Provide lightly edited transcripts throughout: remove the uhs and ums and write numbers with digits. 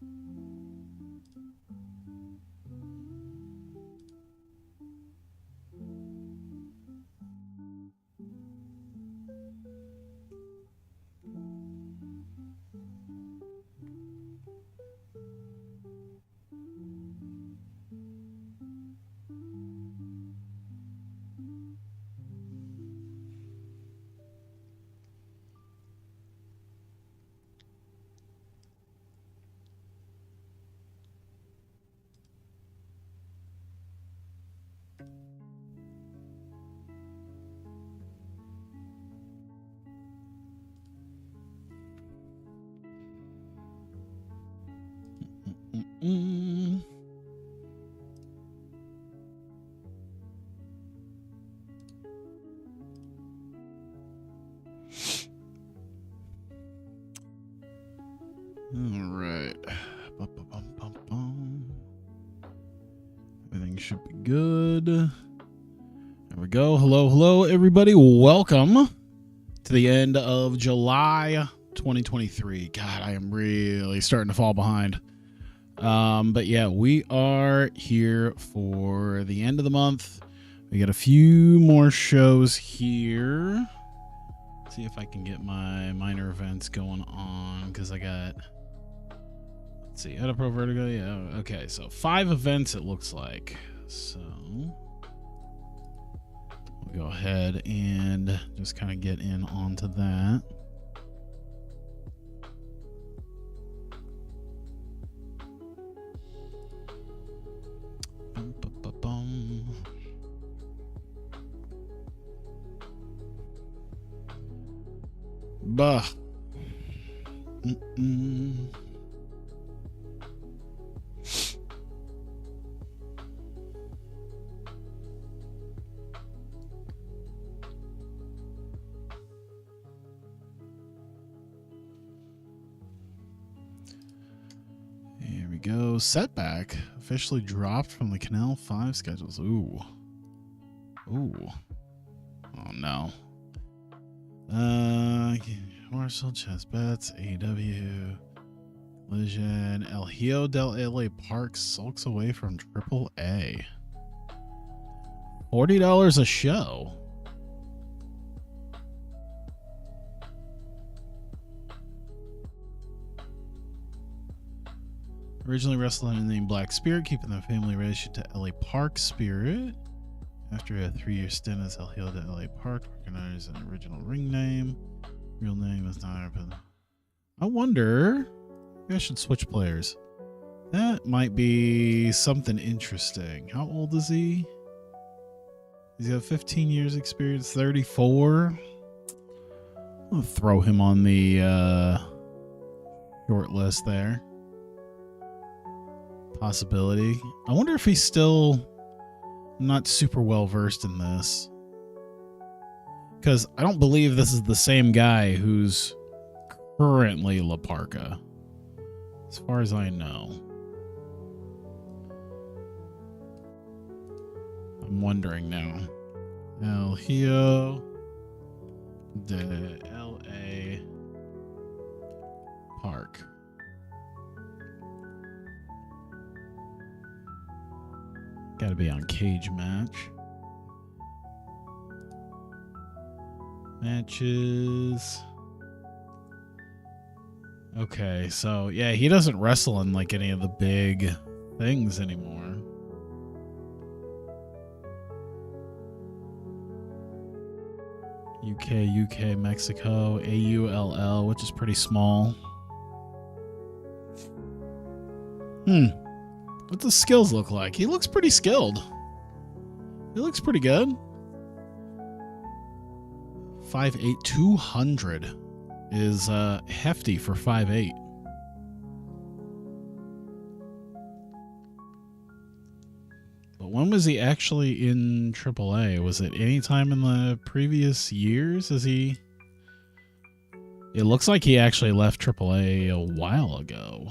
All right. Everything should be good. There we go. Hello, everybody. Welcome to the end of July 2023. God, I am really starting to fall behind. But yeah, we are here for the end of the month. We got a few more shows here. Let's see if I can get my minor events going on, because I got... Let's see, IdolPro, Vertigo, yeah, okay, so 5 events it looks like. So we'll go ahead and just kind of get in onto that. Bah. Here we go. Setback officially dropped from the Canal 5 schedules. Ooh. Ooh. Oh no. Marshall, Chess Bets, AEW, Collision, El Hijo del LA Park sulks away from AAA. $40 a show. Originally wrestling in the name Black Spirit, keeping the family relation to LA Park Spirit. After a 3-year stint as El Hijo de LA Park, recognized an original ring name. Real name is not open. I wonder, maybe I should switch players. That might be something interesting. How old is he? He's got 15 years experience, 34. I'll throw him on the short list there. Possibility. I wonder if he's still not super well versed in this, because I don't believe this is the same guy who's currently La Parka, as far as I know. I'm wondering now. El Hijo de LA Park. Gotta be on Cage Match. Matches. Okay, so yeah, he doesn't wrestle in like any of the big things anymore. UK, Mexico, AULL, which is pretty small. What does skills look like? He looks pretty skilled. He looks pretty good. 5'8", 200 is hefty for 5'8". But when was he actually in AAA? Was it any time in the previous years? Is he? It looks like he actually left AAA a while ago.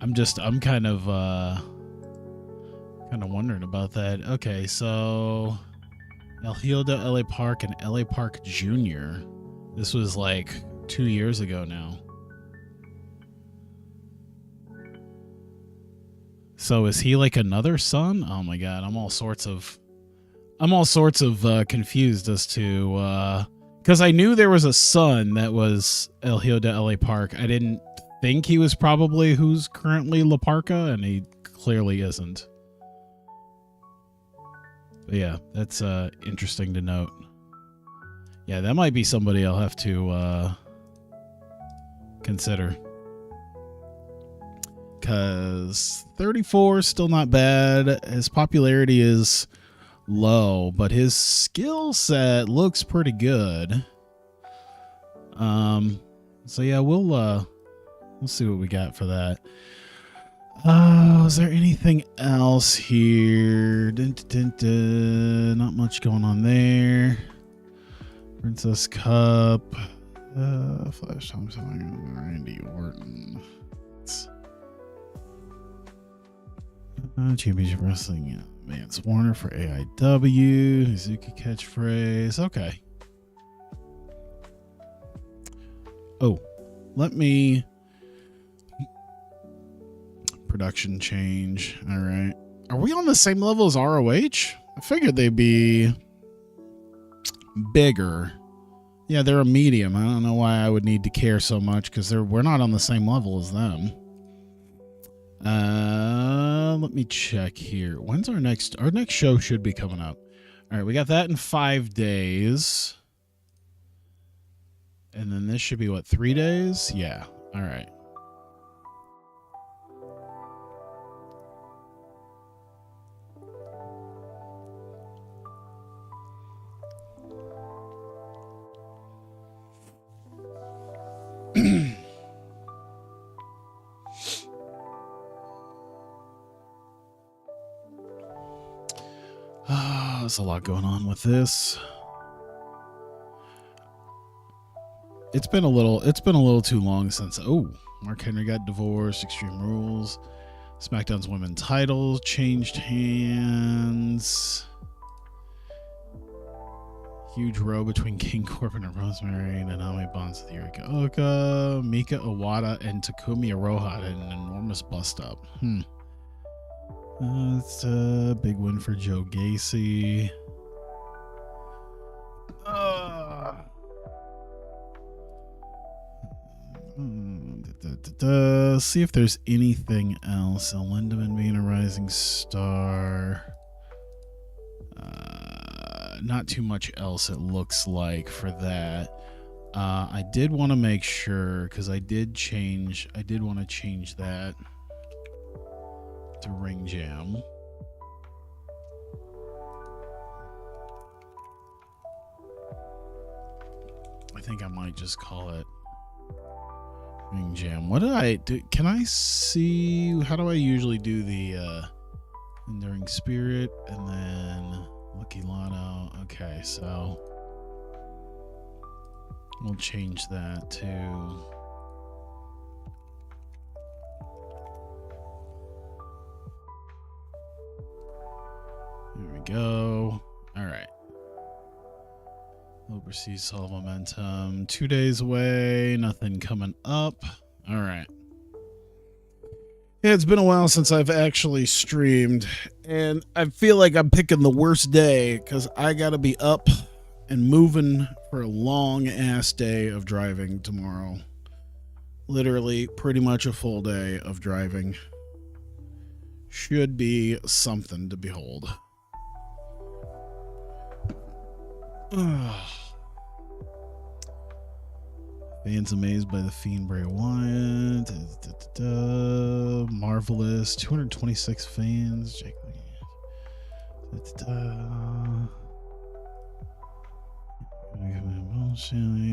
I'm kind of wondering about that. Okay, so El Hijo de LA Park and LA Park Jr. This was like 2 years ago now. So is he like another son? Oh my god, I'm all sorts of confused as to because I knew there was a son that was El Hijo de LA Park. I didn't think he was probably who's currently La Parka, and he clearly isn't. But yeah, that's interesting to note. Yeah, that might be somebody I'll have to consider. Because 34 is still not bad. His popularity is low, but his skill set looks pretty good. So yeah, we'll see what we got for that. Is there anything else here? Not much going on there. Princess Cup. Flash Thompson, Randy Orton. Championship Wrestling. Yeah. Vance Warner for AIW. Hazuki catchphrase. Okay. Oh, let me. Production change. All right. Are we on the same level as ROH? I figured they'd be bigger. Yeah, they're a medium. I don't know why I would need to care so much because we're not on the same level as them. Let me check here. When's our next show should be coming up? All right, we got that in 5 days. And then this should be what, 3 days? Yeah. All right. There's a lot going on with this. It's been a little too long since Mark Henry got divorced, Extreme Rules, SmackDown's women's title changed hands. Huge row between King Corbin and Rosemary, Nanami Bonds with Yurika Oka, Mika Iwata, and Takumi Iroha had an enormous bust up. It's a big win for Joe Gacy. See if there's anything else. Lindemann being a rising star. Not too much else, it looks like, for that. I did want to make sure, because I did want to change that to Ring Jam. I think I might just call it Ring Jam. What did I do? Can I see, how do I usually do the Enduring Spirit and then Lucky Lotto? Okay, so we'll change that to there we go. All right. Overseas Solve Momentum. 2 days away. Nothing coming up. All right. Yeah, it's been a while since I've actually streamed, and I feel like I'm picking the worst day because I got to be up and moving for a long-ass day of driving tomorrow. Literally pretty much a full day of driving. Should be something to behold. Fans amazed by the Fiend Bray Wyatt. Marvelous. 226 fans. Jake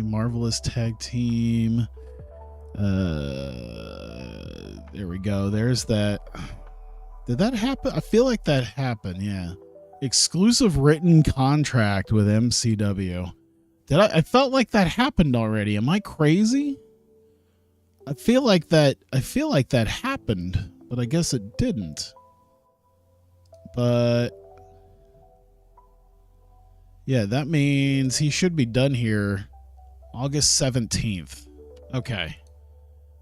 Marvelous tag team. There we go. There's that. Did that happen? I feel like that happened. Yeah. Exclusive written contract with MCW. I felt like that happened already. Am I crazy? I feel like that happened, but I guess it didn't. But yeah, that means he should be done here August 17th. Okay.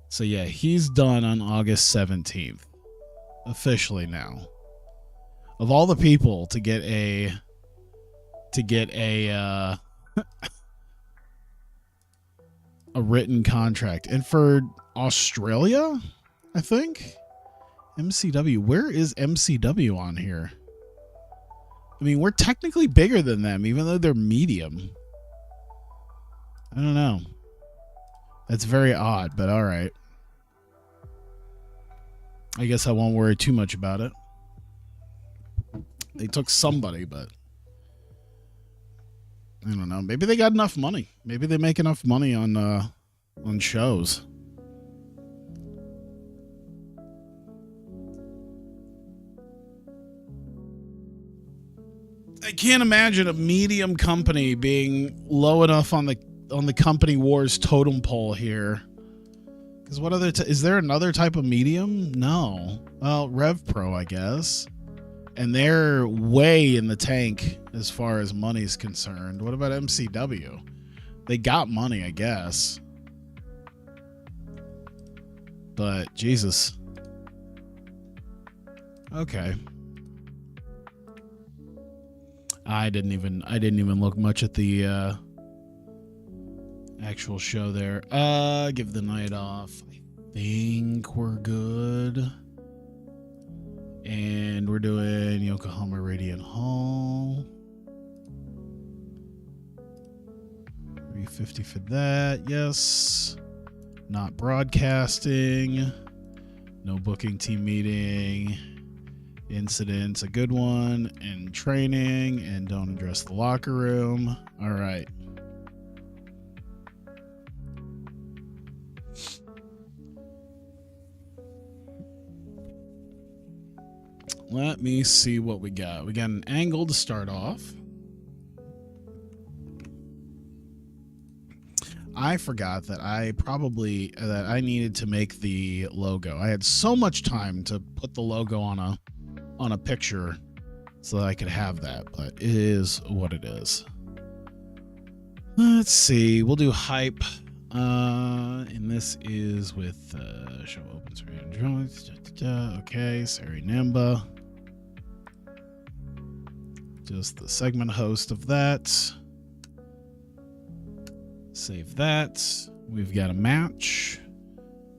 So yeah, he's done on August 17th. Officially now. Of all the people to get a a written contract. And for Australia, I think. MCW. Where is MCW on here? I mean, we're technically bigger than them, even though they're medium. I don't know. That's very odd, but all right. I guess I won't worry too much about it. They took somebody, but I don't know. Maybe they got enough money. Maybe they make enough money on shows. I can't imagine a medium company being low enough on the company wars totem pole here. Because what other is there another type of medium? No. Well, RevPro, I guess. And they're way in the tank as far as money's concerned. What about MCW? They got money, I guess. But Jesus. Okay. I didn't even look much at the actual show there. Give the night off. I think we're good. And we're doing Yokohama Radiant Hall. 350 for that. Yes. Not broadcasting. No booking team meeting. Incidents, a good one. And training. And don't address the locker room. All right. Let me see what we got. We got an angle to start off. I forgot that I needed to make the logo. I had so much time to put the logo on a picture so that I could have that, but it is what it is. Let's see. We'll do hype. And this is with show opens for Androids. Okay, Sari Namba. Just the segment host of that. Save that. We've got a match.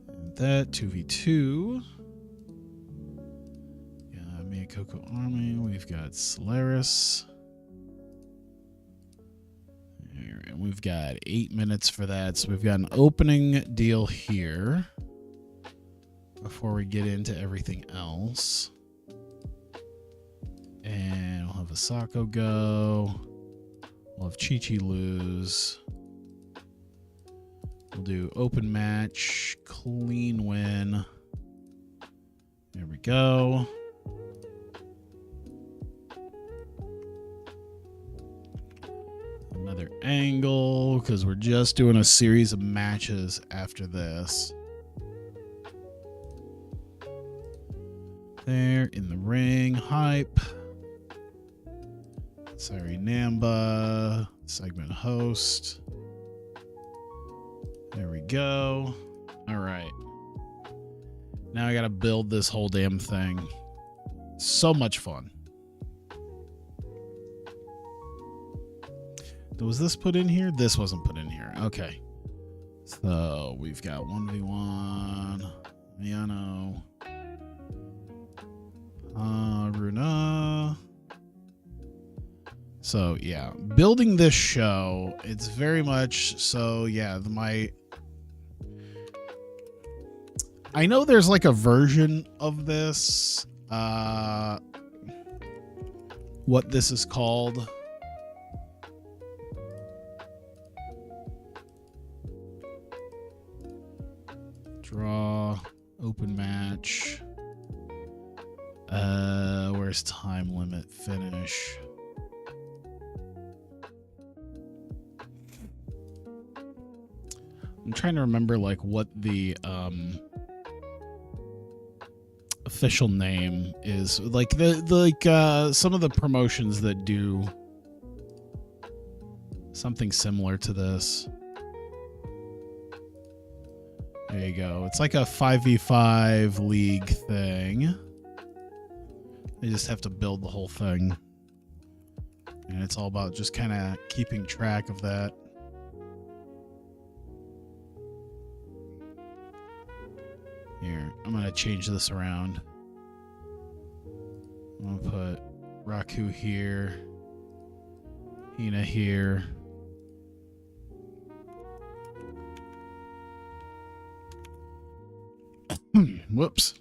And that 2v2. Yeah, Miyakoko Army. We've got Solaris. And we've got 8 minutes for that. So we've got an opening deal here before we get into everything else. And we'll have Asako go. We'll have Chi-Chi lose. We'll do open match, clean win. There we go. Another angle, because we're just doing a series of matches after this. There, in the ring, hype. Sorry, Namba, segment host. There we go. All right. Now I got to build this whole damn thing. So much fun. Was this put in here? This wasn't put in here. Okay. So we've got 1v1. Miano. Runa. So yeah, building this show, it's very much so. Yeah, I know there's like a version of this. What this is called. Draw, open match. Where's time limit? Finish. I'm trying to remember like what the official name is. Like some of the promotions that do something similar to this. There you go. It's like a 5v5 league thing. They just have to build the whole thing. And it's all about just kind of keeping track of that. Here, I'm going to change this around. I'm going to put Raku here. Hina here. Whoops.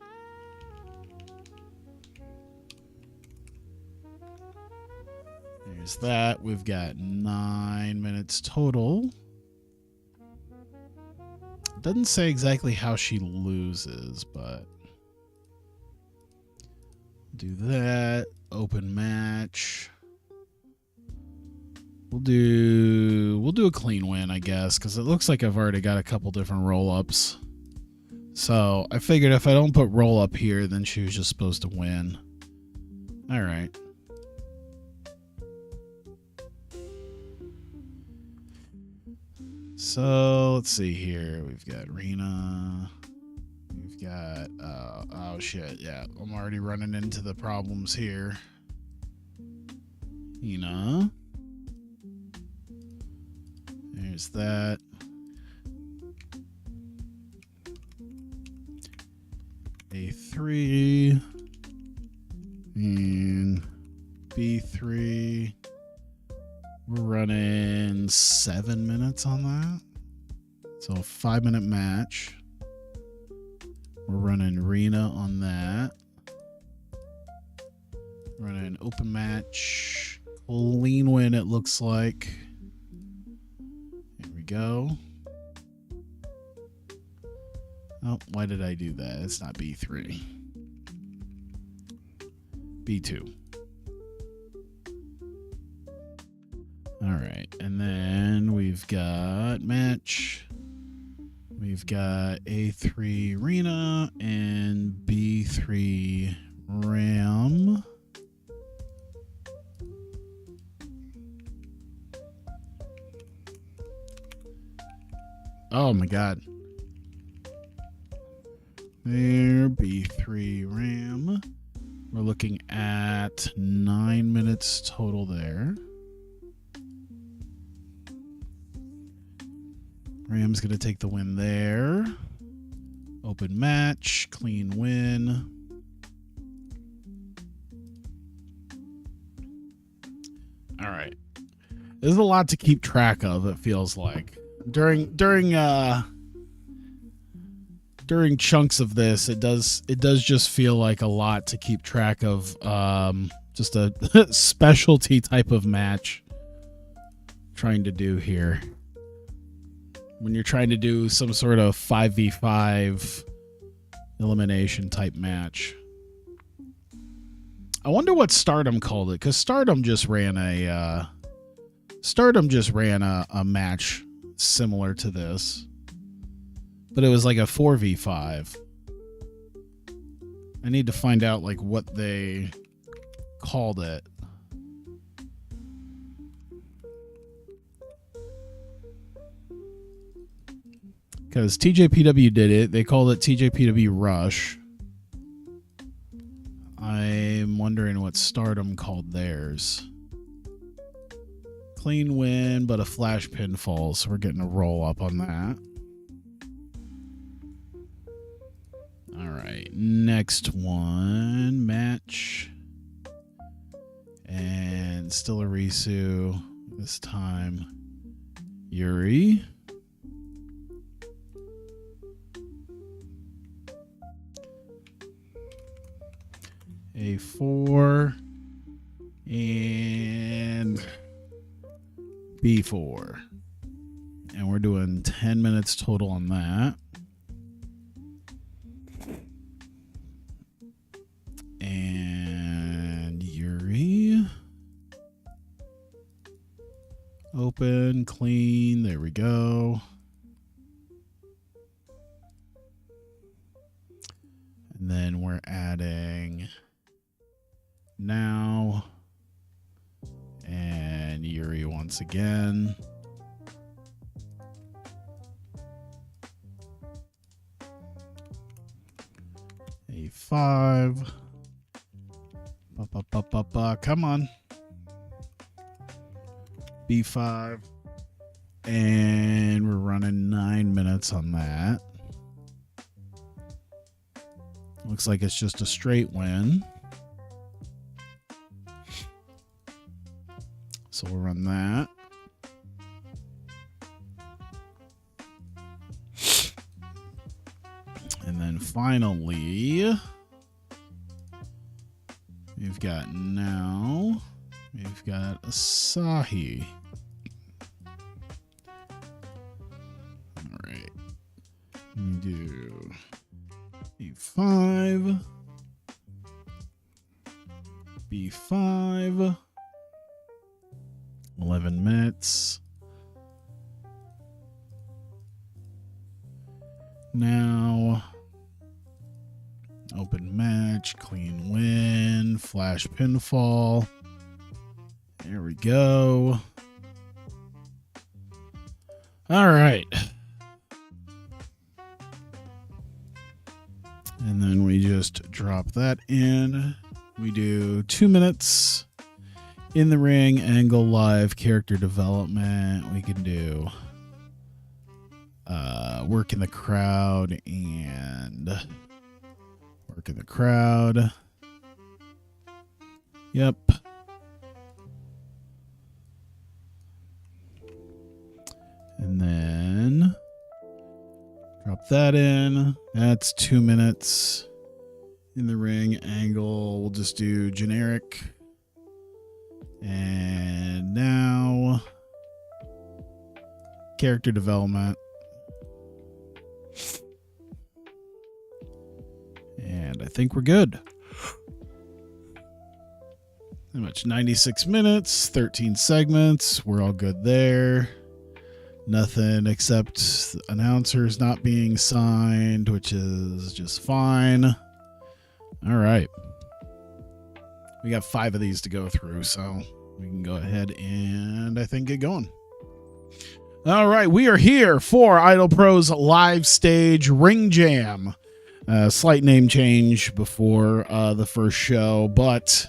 There's that. We've got 9 minutes total. Doesn't say exactly how she loses, but do that. Open match. We'll do a clean win, I guess, because it looks like I've already got a couple different roll-ups. So I figured if I don't put roll-up here, then she was just supposed to win. All right. So let's see here. We've got Rena. We've got oh shit, yeah. I'm already running into the problems here. Hina. There's that. A3 and B3. We're running 7 minutes on that. So a 5-minute match. We're running Rena on that. Running open match. Clean win, it looks like. Here we go. Oh, why did I do that? It's not B3. B2. All right. And then we've got match. We've got A3 Rena and B3 Ram. Oh my God. There, B3 Ram. We're looking at 9 minutes total there. Ram's going to take the win there. Open match, clean win. All right. There's a lot to keep track of, it feels like. During chunks of this, it does just feel like a lot to keep track of, just a specialty type of match trying to do here. When you're trying to do some sort of 5v5 elimination type match. I wonder what Stardom called it, because Stardom just ran a match similar to this. But it was like a 4v5. I need to find out like what they called it. Because TJPW did it. They called it TJPW Rush. I'm wondering what Stardom called theirs. Clean win, but a flash pinfall. So we're getting a roll up on that. All right. Next one. Match. And still Arisu. This time, Yuri. A4 and B4. And we're doing 10 minutes total on that. And Yuri. Open, clean, there we go. And then we're adding Now and Yuri once again. A5. Come on. B5. And we're running 9 minutes on that. Looks like it's just a straight win. So we'll run that. And then finally, we've got Now. We've got Asahi. All right. We do E5, B5, 11 minutes. Now, open match, clean win, flash pinfall. There we go. All right. And then we just drop that in. We do 2 minutes in the ring, angle live, character development. We can do work in the crowd and work in the crowd. Yep. And then drop that in. That's 2 minutes in the ring, angle. We'll just do generic. And now character development. And I think we're good. How much? 96 minutes, 13 segments. We're all good there. Nothing except announcers not being signed, which is just fine. All right. We got 5 of these to go through, so we can go ahead and I think get going. All right, we are here for IdolPro's live stage ring jam. Slight name change before the first show, but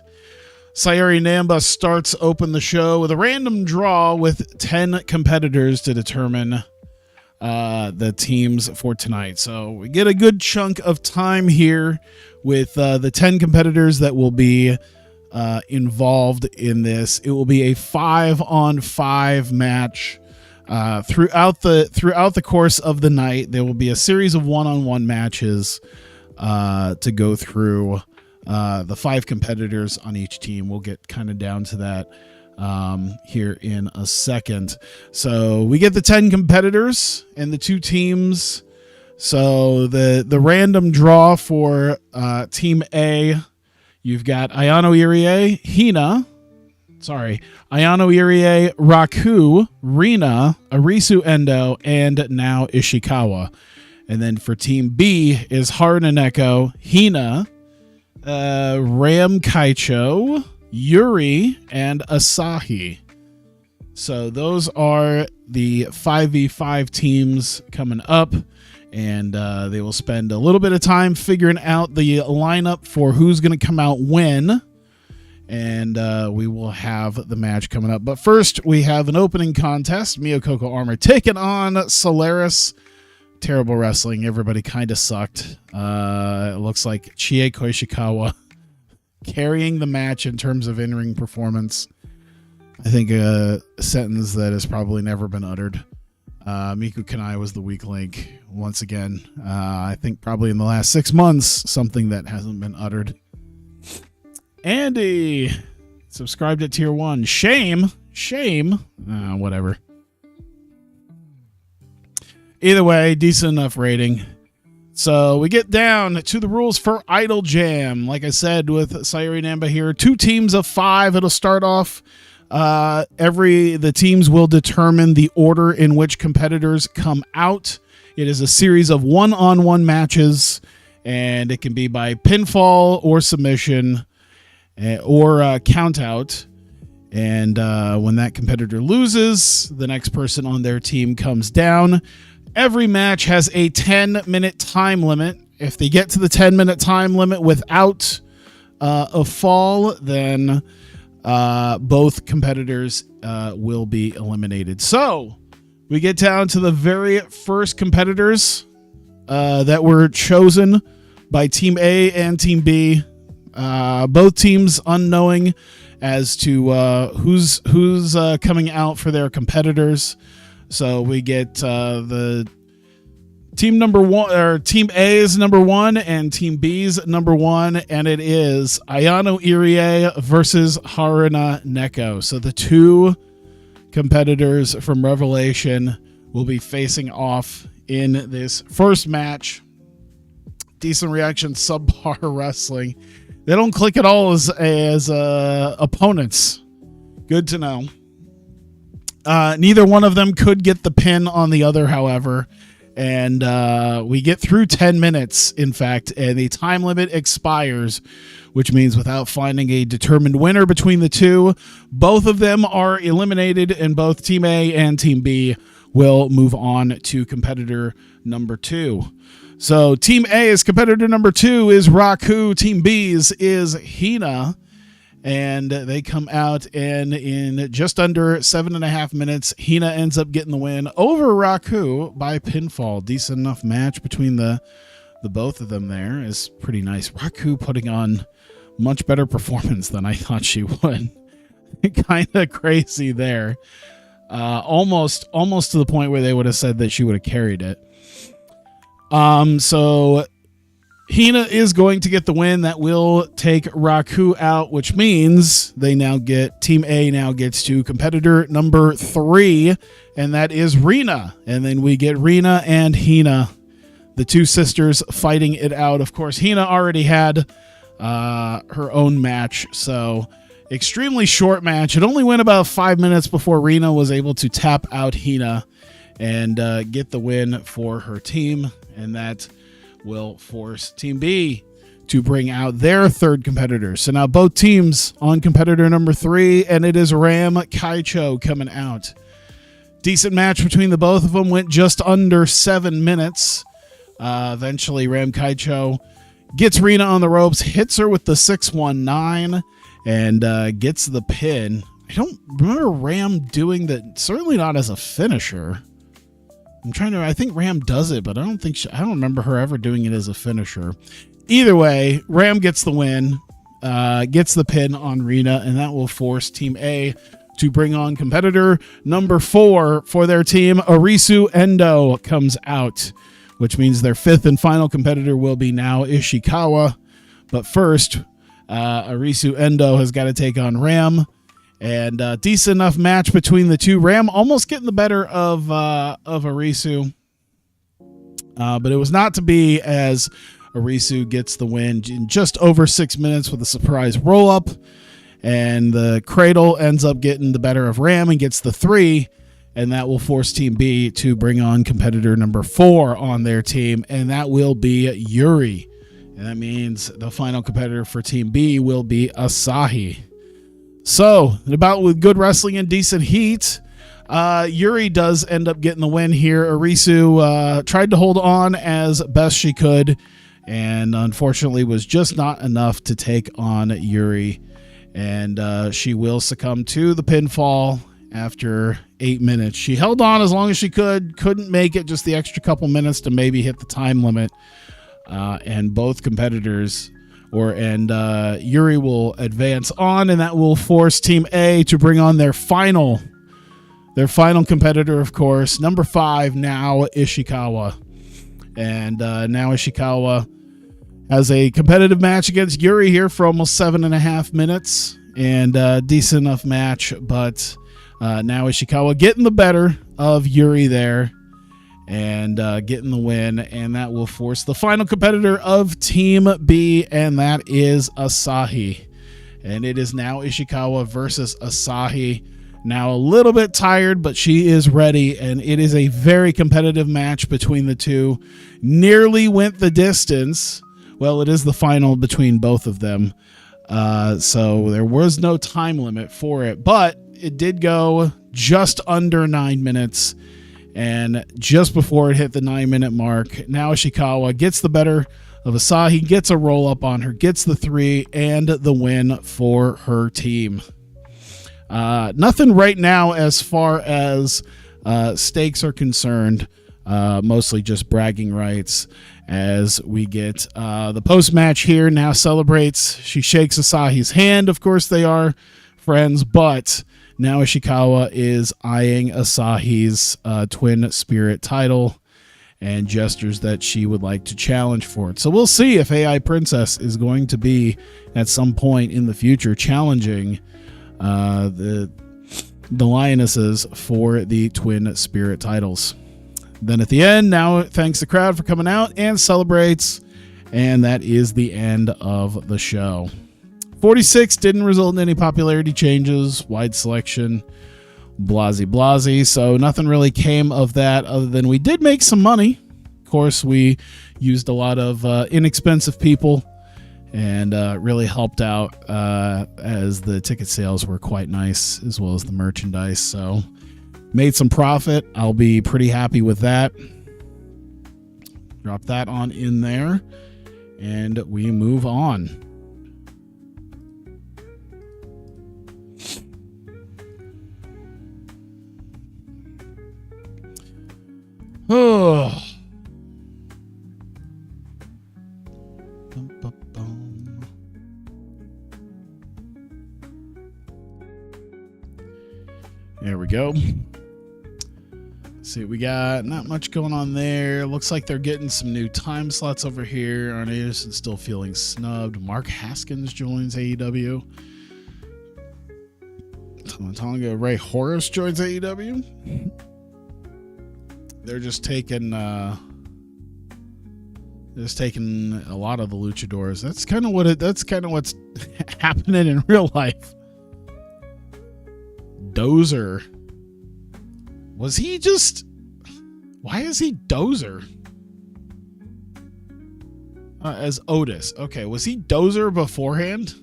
Sayuri Namba starts open the show with a random draw with 10 competitors to determine the teams for tonight. So we get a good chunk of time here with the 10 competitors that will be involved in this. It will be a 5-on-5 match. Throughout the course of the night, there will be a series of one-on-one matches to go through. The 5 competitors on each team. We'll get kind of down to that here in a second. So we get the 10 competitors and the 2 teams. So the random draw for Team A, you've got Ayano Irie, Ayano Irie, Raku, Rina, Arisu Endo, and now Ishikawa. And then for Team B is Haruno, Hina, Ram Kaicho, Yuri, and Asahi. So those are the 5v5 teams coming up, and they will spend a little bit of time figuring out the lineup for who's going to come out when. And we will have the match coming up. But first, we have an opening contest. Miyokoko Armor taking on Solaris. Terrible wrestling. Everybody kind of sucked. It looks like Chieko Ishikawa carrying the match in terms of in-ring performance. I think a sentence that has probably never been uttered. Miku Kanai was the weak link once again. I think probably in the last 6 months, something that hasn't been uttered. Andy subscribed at tier 1. Shame. Whatever. Either way, decent enough rating. So we get down to the rules for Idol Jam. Like I said, with Sayuri Namba here, 2 teams of 5. It'll start off. The teams will determine the order in which competitors come out. It is a series of one-on-one matches. and it can be by pinfall or submission or count out. And when that competitor loses, the next person on their team comes down. Every match has a 10-minute time limit. If they get to the 10-minute time limit without a fall, then both competitors will be eliminated. So we get down to the very first competitors that were chosen by Team A and Team B. Both teams unknowing as to who's coming out for their competitors. So we get the team number one, or Team A is number one, and Team B's number one, and it is Ayano Irie versus Haruna Neko. So the two competitors from Revelation will be facing off in this first match. Decent reaction, subpar wrestling. They don't click at all as opponents. Good to know. Neither one of them could get the pin on the other, however. And we get through 10 minutes, in fact, and the time limit expires, which means without finding a determined winner between the two, both of them are eliminated, and both Team A and Team B will move on to competitor number 2. So Team A's competitor number 2 is Raku. Team B's is Hina. And they come out, and in just under 7.5 minutes, Hina ends up getting the win over Raku by pinfall. Decent enough match between the both of them there is pretty nice. Raku putting on much better performance than I thought she would. Kind of crazy there. Almost to the point where they would have said that she would have carried it. So Hina is going to get the win. That will take Raku out, which means they now get, Team A now gets to competitor number 3, and that is Rina. And then we get Rina and Hina, the two sisters, fighting it out. Of course, Hina already had her own match, so extremely short match. It only went about 5 minutes before Rina was able to tap out Hina and get the win for her team, and that will force Team B to bring out their third competitor. So now both teams on competitor number 3, and it is Ram Kaicho coming out. Decent match between the both of them, went just under 7 minutes. Eventually Ram Kaicho gets Rina on the ropes, hits her with the 619, and gets the pin. I don't remember Ram doing that, certainly not as a finisher. I think Ram does it, but I don't remember her ever doing it as a finisher. Either way, Ram gets the win, gets the pin on Rina, and that will force Team A to bring on competitor number 4 for their team. Arisu Endo comes out, which means their 5th and final competitor will be now Ishikawa. But first, Arisu Endo has got to take on Ram. And decent enough match between the two. Ram almost getting the better of Arisu. But it was not to be, as Arisu gets the win in just over 6 minutes with a surprise roll-up. And the Cradle ends up getting the better of Ram and gets the 3. And that will force Team B to bring on competitor number 4 on their team. And that will be Yuri. And that means the final competitor for Team B will be Asahi. So, about with good wrestling and decent heat, Yuri does end up getting the win here. Arisu tried to hold on as best she could, and unfortunately was just not enough to take on Yuri. And she will succumb to the pinfall after 8 minutes. She held on as long as she could, couldn't make it just the extra couple minutes to maybe hit the time limit. And both competitors... Yuri will advance on, and that will force Team A to bring on their final competitor, of course, number 5, now Ishikawa. And now Ishikawa has a competitive match against Yuri here for almost 7.5 minutes, and decent enough match, but now Ishikawa getting the better of Yuri there. And getting the win, and that will force the final competitor of Team B, and that is Asahi. And it is now Ishikawa versus Asahi. Now a little bit tired, but she is ready, and it is a very competitive match between the two. Nearly went the distance, Well, it is the final between both of them. So there was no time limit for it, but it did go just under 9 minutes. And just before it hit the 9-minute mark, now Ishikawa gets the better of Asahi, gets a roll up on her, gets the 3 and the win for her team. Nothing right now as far as stakes are concerned, mostly just bragging rights as we get the post-match here. Now celebrates. She shakes Asahi's hand. Of course they are friends, but now Ishikawa is eyeing Asahi's Twin Spirit title and gestures that she would like to challenge for it. So we'll see if AI Princess is going to be at some point in the future challenging the Lionesses for the Twin Spirit titles. Then at the end, now it thanks the crowd for coming out and celebrates, and that is the end of the show. 46 didn't result in any popularity changes, wide selection, blasey, so nothing really came of that other than we did make some money. Of course, we used a lot of inexpensive people and really helped out as the ticket sales were quite nice, as well as the merchandise. So made some profit. I'll be pretty happy with that. Drop that on in there, and we move on. Oh. There we go. Let's see what we got. Not much going on there. Looks like they're getting some new time slots over here. Arn Anderson still feeling snubbed. Mark Haskins joins AEW. Tonga Ray Horace joins AEW. They're just taking a lot of the luchadors. That's kind of what's happening in real life. Dozer. Was he just... Why is he Dozer? As Otis. Okay, was he Dozer beforehand?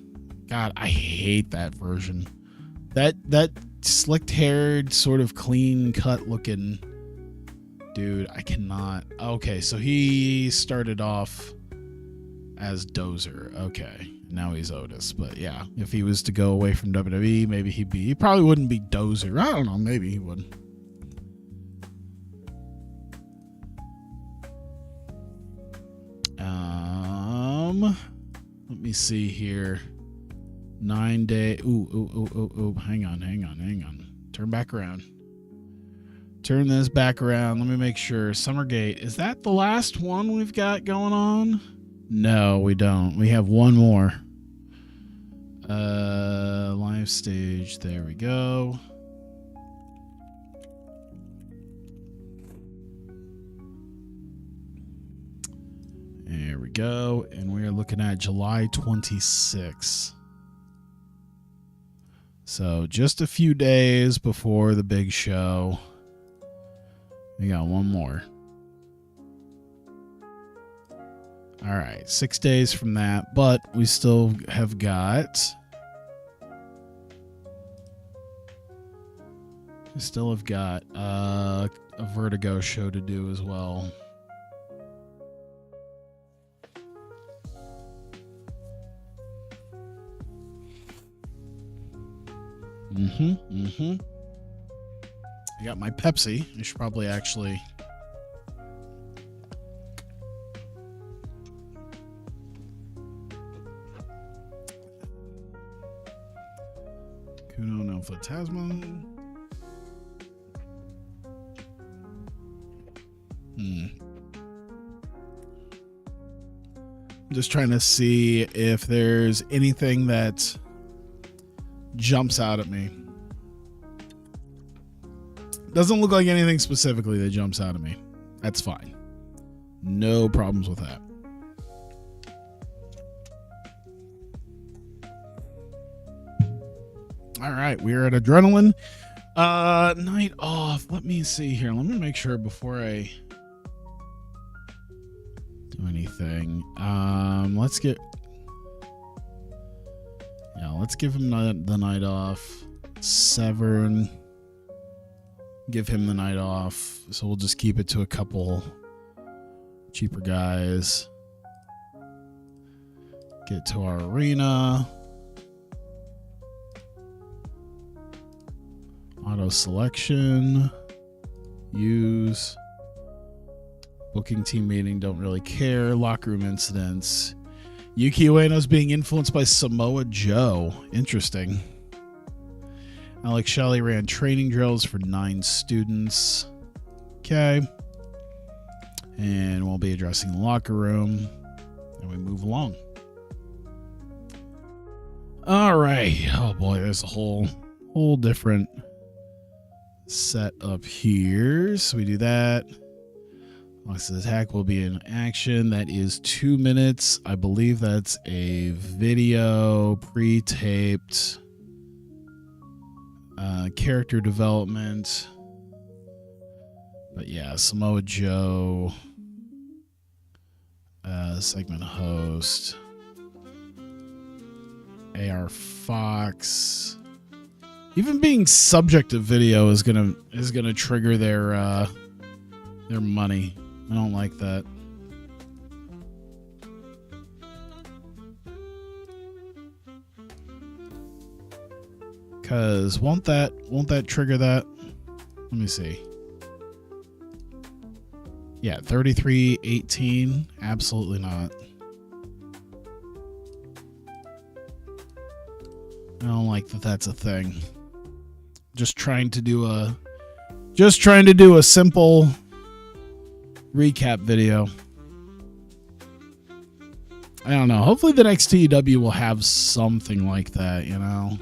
God, I hate that version. That slicked-haired, sort of clean-cut looking dude, I cannot... Okay, so he started off as Dozer. Okay, now he's Otis. But yeah, if he was to go away from WWE, maybe he probably wouldn't be Dozer. I don't know, maybe he would. Let me see here. 9 day. Ooh. Hang on. Turn back around. Turn this back around. Let me make sure. Summergate. Is that the last one we've got going on? No, we don't. We have one more. Live stage. There we go. There we go. And we are looking at July 26th. So just a few days before the big show. We got one more. All right, 6 days from that, but we still have got... a Vertigo show to do as well. I got my Pepsi. I should probably actually... Kuno no Phantasma. I'm just trying to see if there's anything that jumps out at me. Doesn't look like anything specifically that jumps out at me. That's fine. No problems with that. All right, we're at Adrenaline. Night off. Let me see here. Let me make sure before I do anything. anything. Let's give him the night off. Severn, give him the night off. So we'll just keep it to a couple cheaper guys. Get to our arena. Auto selection. Use. Booking team meeting, don't really care. Locker room incidents. Yuki Ueno's being influenced by Samoa Joe. Interesting. Alex Shelley ran training drills for 9 students. Okay. And we'll be addressing the locker room. And we move along. All right. Oh boy, there's a whole different set up here. So we do that. The attack will be in action. That is 2 minutes. I believe that's a video pre-taped character development. But yeah, Samoa Joe, segment host, AR Fox. Even being subject to video is gonna trigger their money. I don't like that. Cause won't that trigger that? Let me see. Yeah, 33.18. Absolutely not. I don't like that that's a thing. Just trying to do a simple recap video. I don't know. Hopefully the next TEW will have something like that, you know?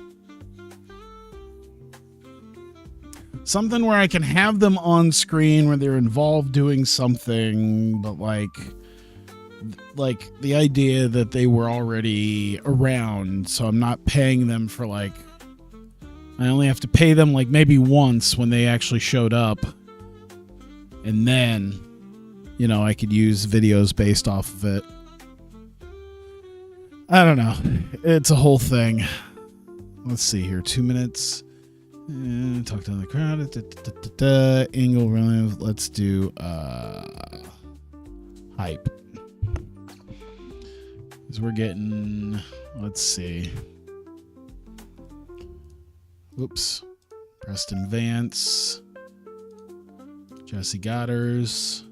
Something where I can have them on screen where they're involved doing something, but like the idea that they were already around, so I'm not paying them for I only have to pay them like maybe once when they actually showed up. And then, you know, I could use videos based off of it. I don't know. It's a whole thing. Let's see here. 2 minutes. Talk to the crowd. Angle really. Let's do hype. Because we're getting, let's see. Oops. Preston Vance. Jesse Godders.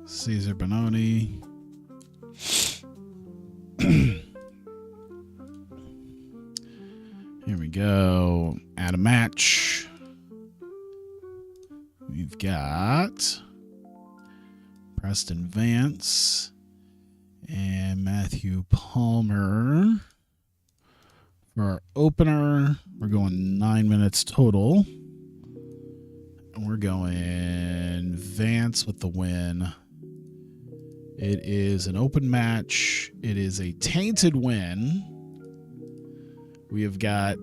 Caesar Bononi. Here we go. Add a match. We've got Preston Vance and Matthew Palmer. For our opener, we're going 9 minutes total. And we're going Vance with the win. It is an open match. It is a tainted win. We have got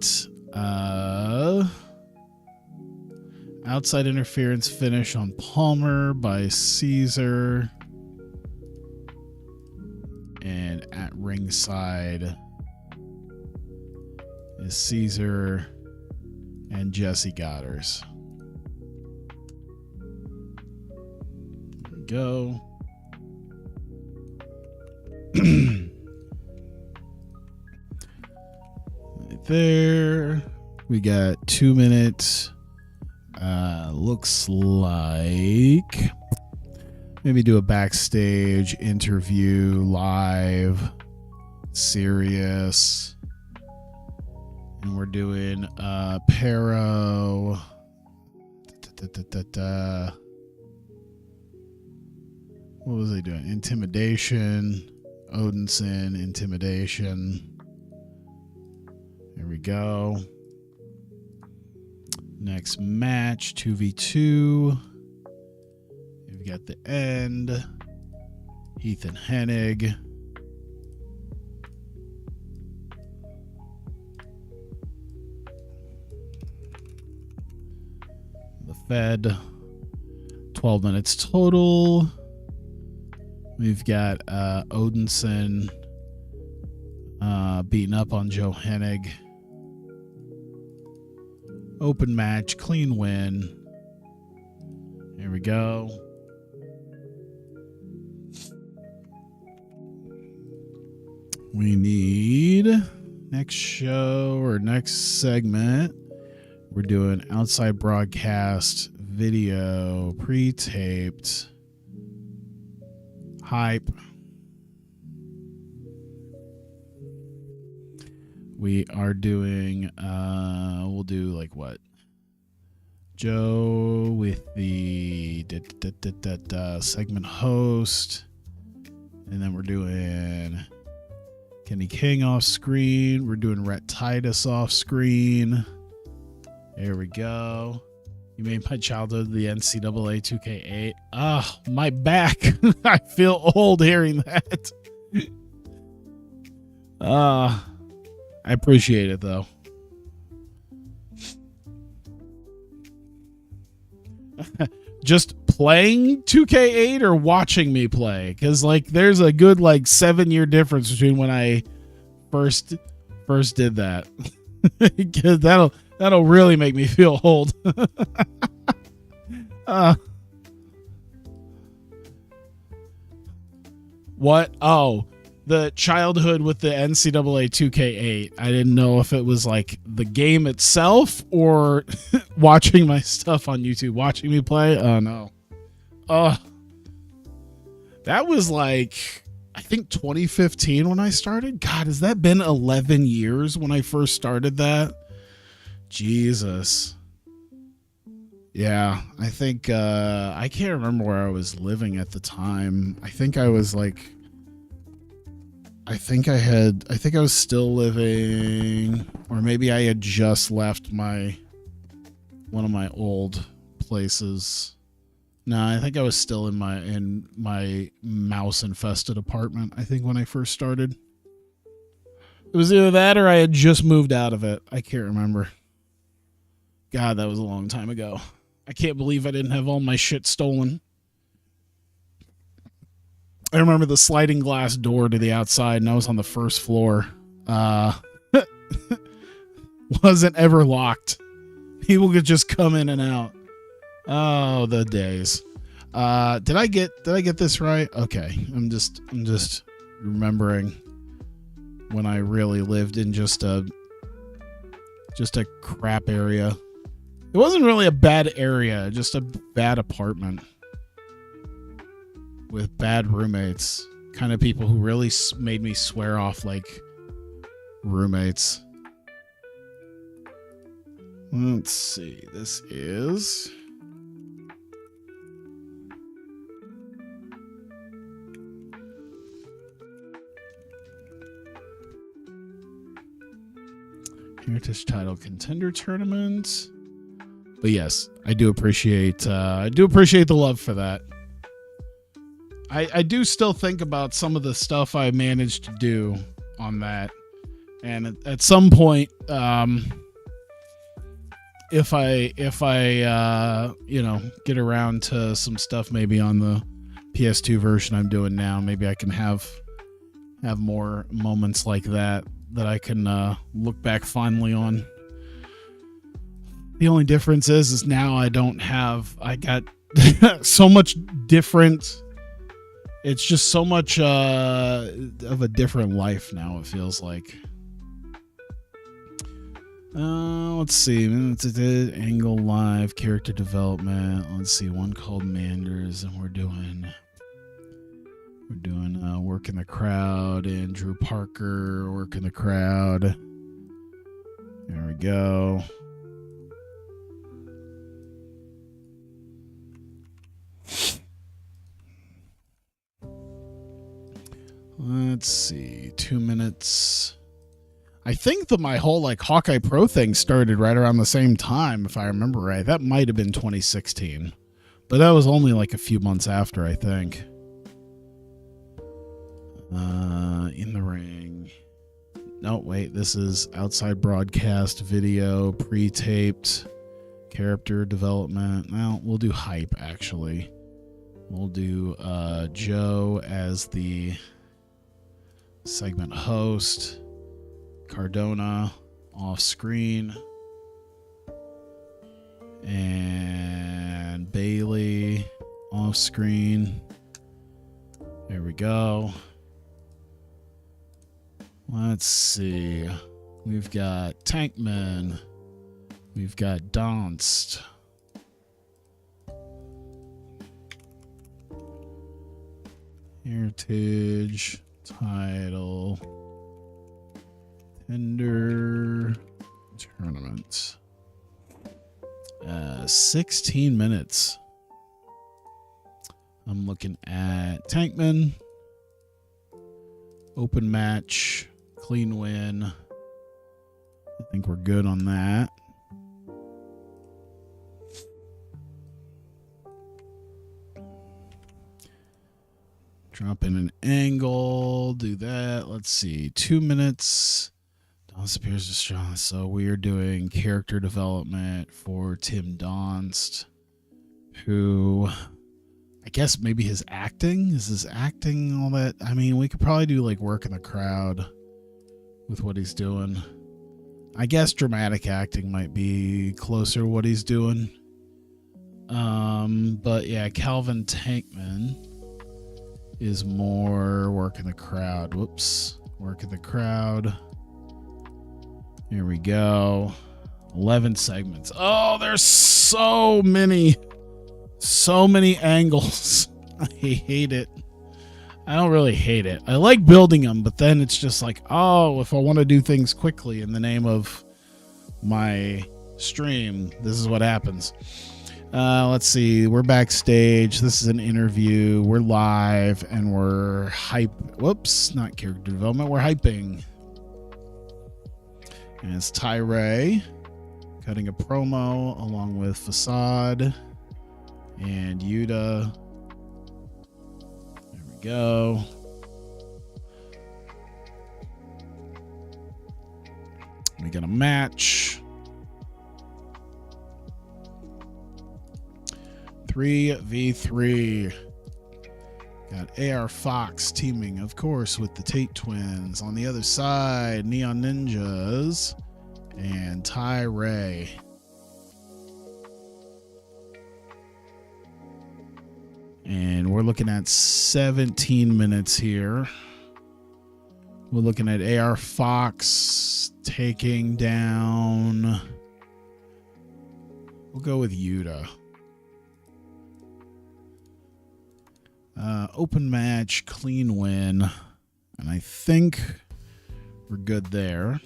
outside interference finish on Palmer by Caesar. And at ringside is Caesar and Jesse Godders. There we go. Right there. We got 2 minutes. Looks like maybe do a backstage interview live. Serious. And we're doing Pero. What was they doing? Intimidation. Odinson, intimidation. Here we go. Next match, 2v2. We've got the end. Heath and Hennig. The Fed. 12 minutes total. We've got Odinson beating up on Joe Hennig. Open match, clean win. Here we go. We need next show or next segment. We're doing outside broadcast video, pre-taped, hype. We are doing, we'll do like what? Joe with the segment host. And then we're doing Kenny King off screen. We're doing Rhett Titus off screen. There we go. You made my childhood the NCAA 2K8. Ah, my back. I feel old hearing that. I appreciate it though. Just playing 2K8 or watching me play? Because like there's a good like 7-year difference between when I first did that. Because that'll really make me feel old. What? Oh, the childhood with the NCAA 2K8. I didn't know if it was like the game itself or watching my stuff on YouTube, watching me play. Oh no. That was like, I think 2015 when I started. God, has that been 11 years when I first started that? Jesus. Yeah, I think I can't remember where I was living at the time. I think I was like I think I was still living, or maybe I had just left one of my old places. No, I think I was still in my mouse infested apartment, I think, when I first started. It was either that or I had just moved out of it. I can't remember. God, that was a long time ago. I can't believe I didn't have all my shit stolen. I remember the sliding glass door to the outside, and I was on the first floor. Wasn't ever locked. People could just come in and out. Oh, the days. Did I get this right? Okay. I'm just remembering when I really lived in just a crap area. It wasn't really a bad area, just a bad apartment with bad roommates, kind of people who really made me swear off like roommates. Let's see. This is Heritage Title Contender Tournament. But yes, I do appreciate the love for that. I do still think about some of the stuff I managed to do on that, and at some point, if I get around to some stuff maybe on the PS2 version I'm doing now, maybe I can have more moments like that I can look back fondly on. The only difference is now I got so much different. It's just so much of a different life now, it feels like. Let's see. Angle Live, character development. Let's see. One called Manders, and we're doing Work in the Crowd, Andrew Parker, Work in the Crowd. There we go. Let's see, 2 minutes. I think that my whole like Hawkeye Pro thing started right around the same time, if I remember right. That might have been 2016, but that was only like a few months after, I think. In the ring. No, wait, this is outside broadcast video, pre-taped, character development. Well, we'll do hype, actually. We'll do Joe as the segment host. Cardona off screen. And Bailey off screen. There we go. Let's see. We've got Tankman. We've got Donst. Heritage. Title. Tender. Tournament. 16 minutes. I'm looking at Tankman. Open match. Clean win. I think we're good on that. Drop in an angle. Do that. Let's see. 2 minutes. Donst appears distraught. So we are doing character development for Tim Donst, who I guess maybe his acting. Is his acting all that? I mean, we could probably do like work in the crowd with what he's doing. I guess dramatic acting might be closer to what he's doing. But yeah, Calvin Tankman is more work in the crowd. Whoops. Work in the crowd. Here we go. 11 segments. Oh, there's so many angles. I hate it. I don't really hate it. I like building them, but then it's just like, oh, if I want to do things quickly in the name of my stream, this is what happens. Let's see. We're backstage. This is an interview. We're live and we're Whoops, not character development. We're hyping. And it's Tyray cutting a promo along with Facade and Yuta. There we go. We got a match. 3v3. Got AR Fox teaming, of course, with the Tate twins. On the other side, Neon Ninjas and Tyray. And we're looking at 17 minutes here. We're looking at AR Fox taking down. We'll go with Yuta. Open match, clean win. And I think we're good there.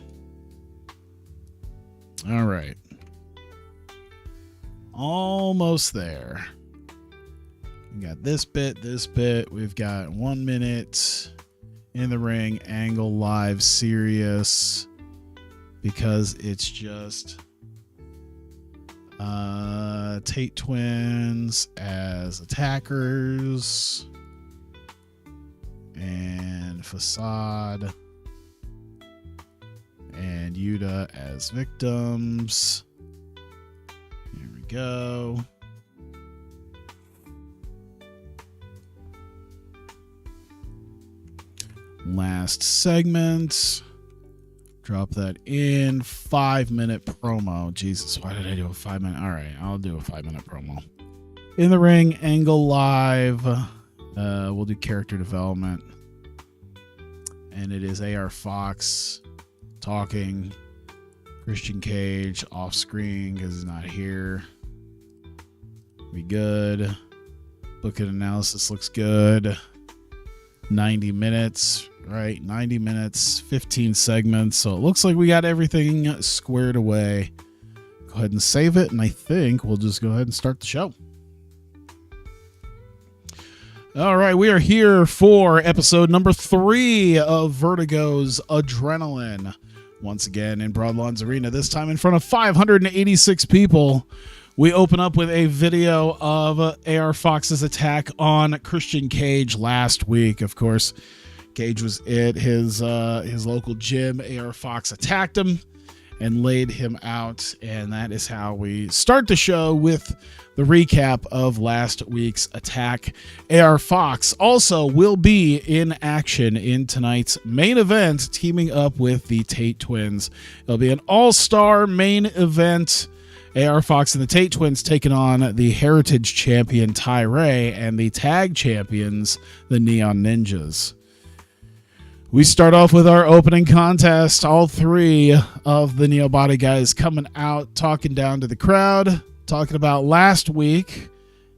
All right. Almost there. We got this bit. We've got 1 minute in the ring, angle, live, serious, because it's just Tate twins as attackers and Facade and Yuta as victims. Here we go. Last segment. Drop that in. 5-minute promo. Jesus, why did I do a 5-minute? All right, I'll do a 5-minute promo. In the ring, angle, live. We'll do character development. And it is AR Fox talking. Christian Cage off screen because he's not here. We good. Book and analysis looks good. 90 minutes, right? 90 minutes, 15 segments. So it looks like we got everything squared away. Go ahead and save it. And I think we'll just go ahead and start the show. All right. We are here for episode number 3 of Vertigo's Adrenaline. Once again in Broadlawns Arena, this time in front of 586 people. We open up with a video of AR Fox's attack on Christian Cage last week. Of course, Cage was at his local gym. AR Fox attacked him, and laid him out. And that is how we start the show, with the recap of last week's attack. AR Fox also will be in action in tonight's main event, teaming up with the Tate Twins. It'll be an all-star main event. AR Fox and the Tate Twins taking on the Heritage Champion Ty Ray and the tag champions, the Neon Ninjas. We start off with our opening contest. All three of the Neo Body guys coming out, talking down to the crowd, talking about last week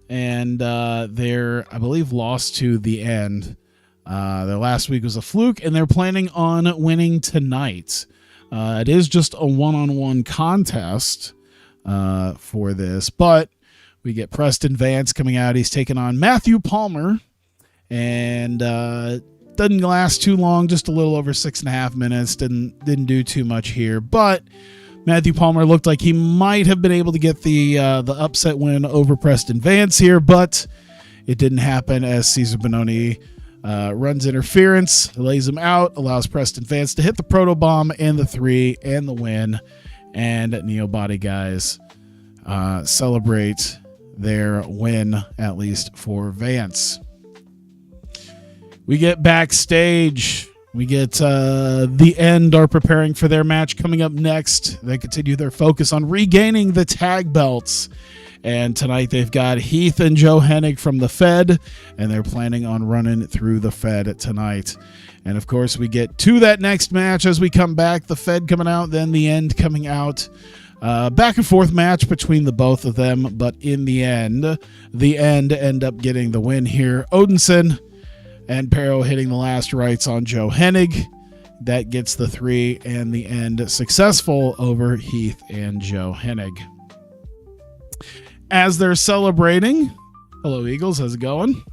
and their, I believe, loss to the end. Their last week was a fluke, and they're planning on winning tonight. It is just a one-on-one contest for this, but we get Preston Vance coming out. He's taking on Matthew Palmer, and doesn't last too long, just a little over 6.5 minutes. Didn't do too much here, but Matthew Palmer looked like he might have been able to get the upset win over Preston Vance here, but it didn't happen as Cesar Bononi runs interference, lays him out, allows Preston Vance to hit the proto bomb and the 3 and the win. And Neo Body guys celebrate their win, at least for Vance. We get backstage. We get The End are preparing for their match coming up next. They continue their focus on regaining the tag belts. And tonight they've got Heath and Joe Hennig from the Fed, and they're planning on running through the Fed tonight. And of course, we get to that next match as we come back. The Fed coming out, then The End coming out. Back and forth match between the both of them, but in the end, The End end up getting the win here. Odinson and Pero hitting the last rites on Joe Hennig. That gets the 3 and The End successful over Heath and Joe Hennig. As they're celebrating, hello Eagles, how's it going?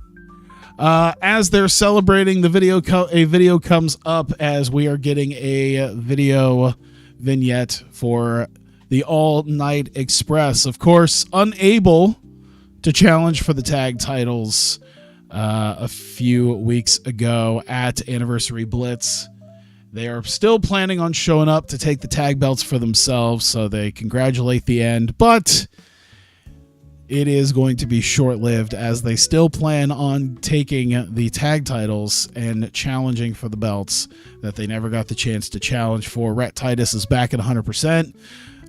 As they're celebrating, a video comes up as we are getting a video vignette for the All Night Express. Of course, unable to challenge for the tag titles a few weeks ago at Anniversary Blitz. They are still planning on showing up to take the tag belts for themselves, so they congratulate The End, but it is going to be short-lived as they still plan on taking the tag titles and challenging for the belts that they never got the chance to challenge for. Rhett Titus is back at 100%.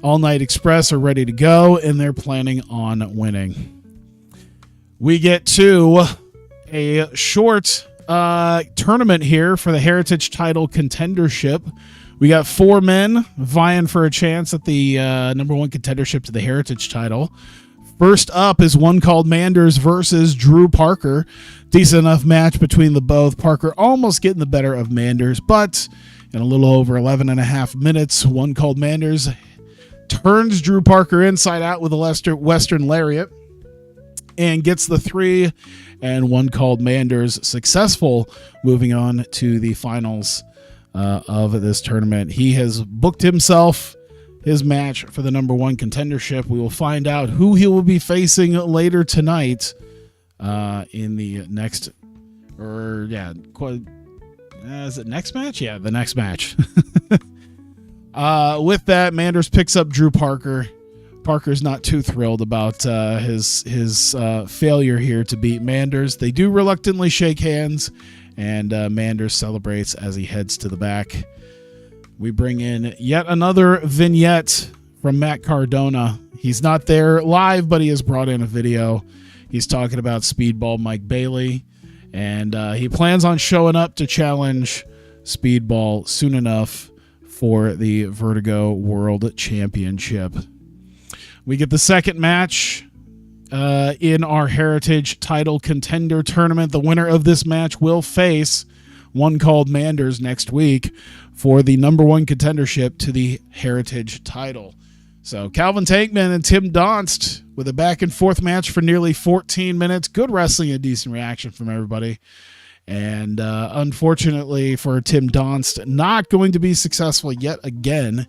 All Night Express are ready to go, and they're planning on winning. We get to a short tournament here for the Heritage title contendership. We got 4 men vying for a chance at the number 1 contendership to the Heritage title. First up is one called Manders versus Drew Parker. Decent enough match between the both. Parker almost getting the better of Manders, but in a little over 11.5 minutes, one called Manders turns Drew Parker inside out with a Western Lariat and gets the 3, and one called Manders successful, moving on to the finals of this tournament. He has booked himself his match for the number 1 contendership. We will find out who he will be facing later tonight in the next, is it next match? Yeah, the next match. With that, Manders picks up Drew Parker. Parker's not too thrilled about his failure here to beat Manders. They do reluctantly shake hands, and Manders celebrates as he heads to the back. We bring in yet another vignette from Matt Cardona. He's not there live, but he has brought in a video. He's talking about Speedball Mike Bailey, and he plans on showing up to challenge Speedball soon enough for the Vertigo World Championship. We get the second match in our Heritage title contender tournament. The winner of this match will face one called Manders next week for the number 1 contendership to the Heritage title. So Calvin Tankman and Tim Donst with a back and forth match for nearly 14 minutes. Good wrestling, a decent reaction from everybody. And unfortunately for Tim Donst, not going to be successful yet again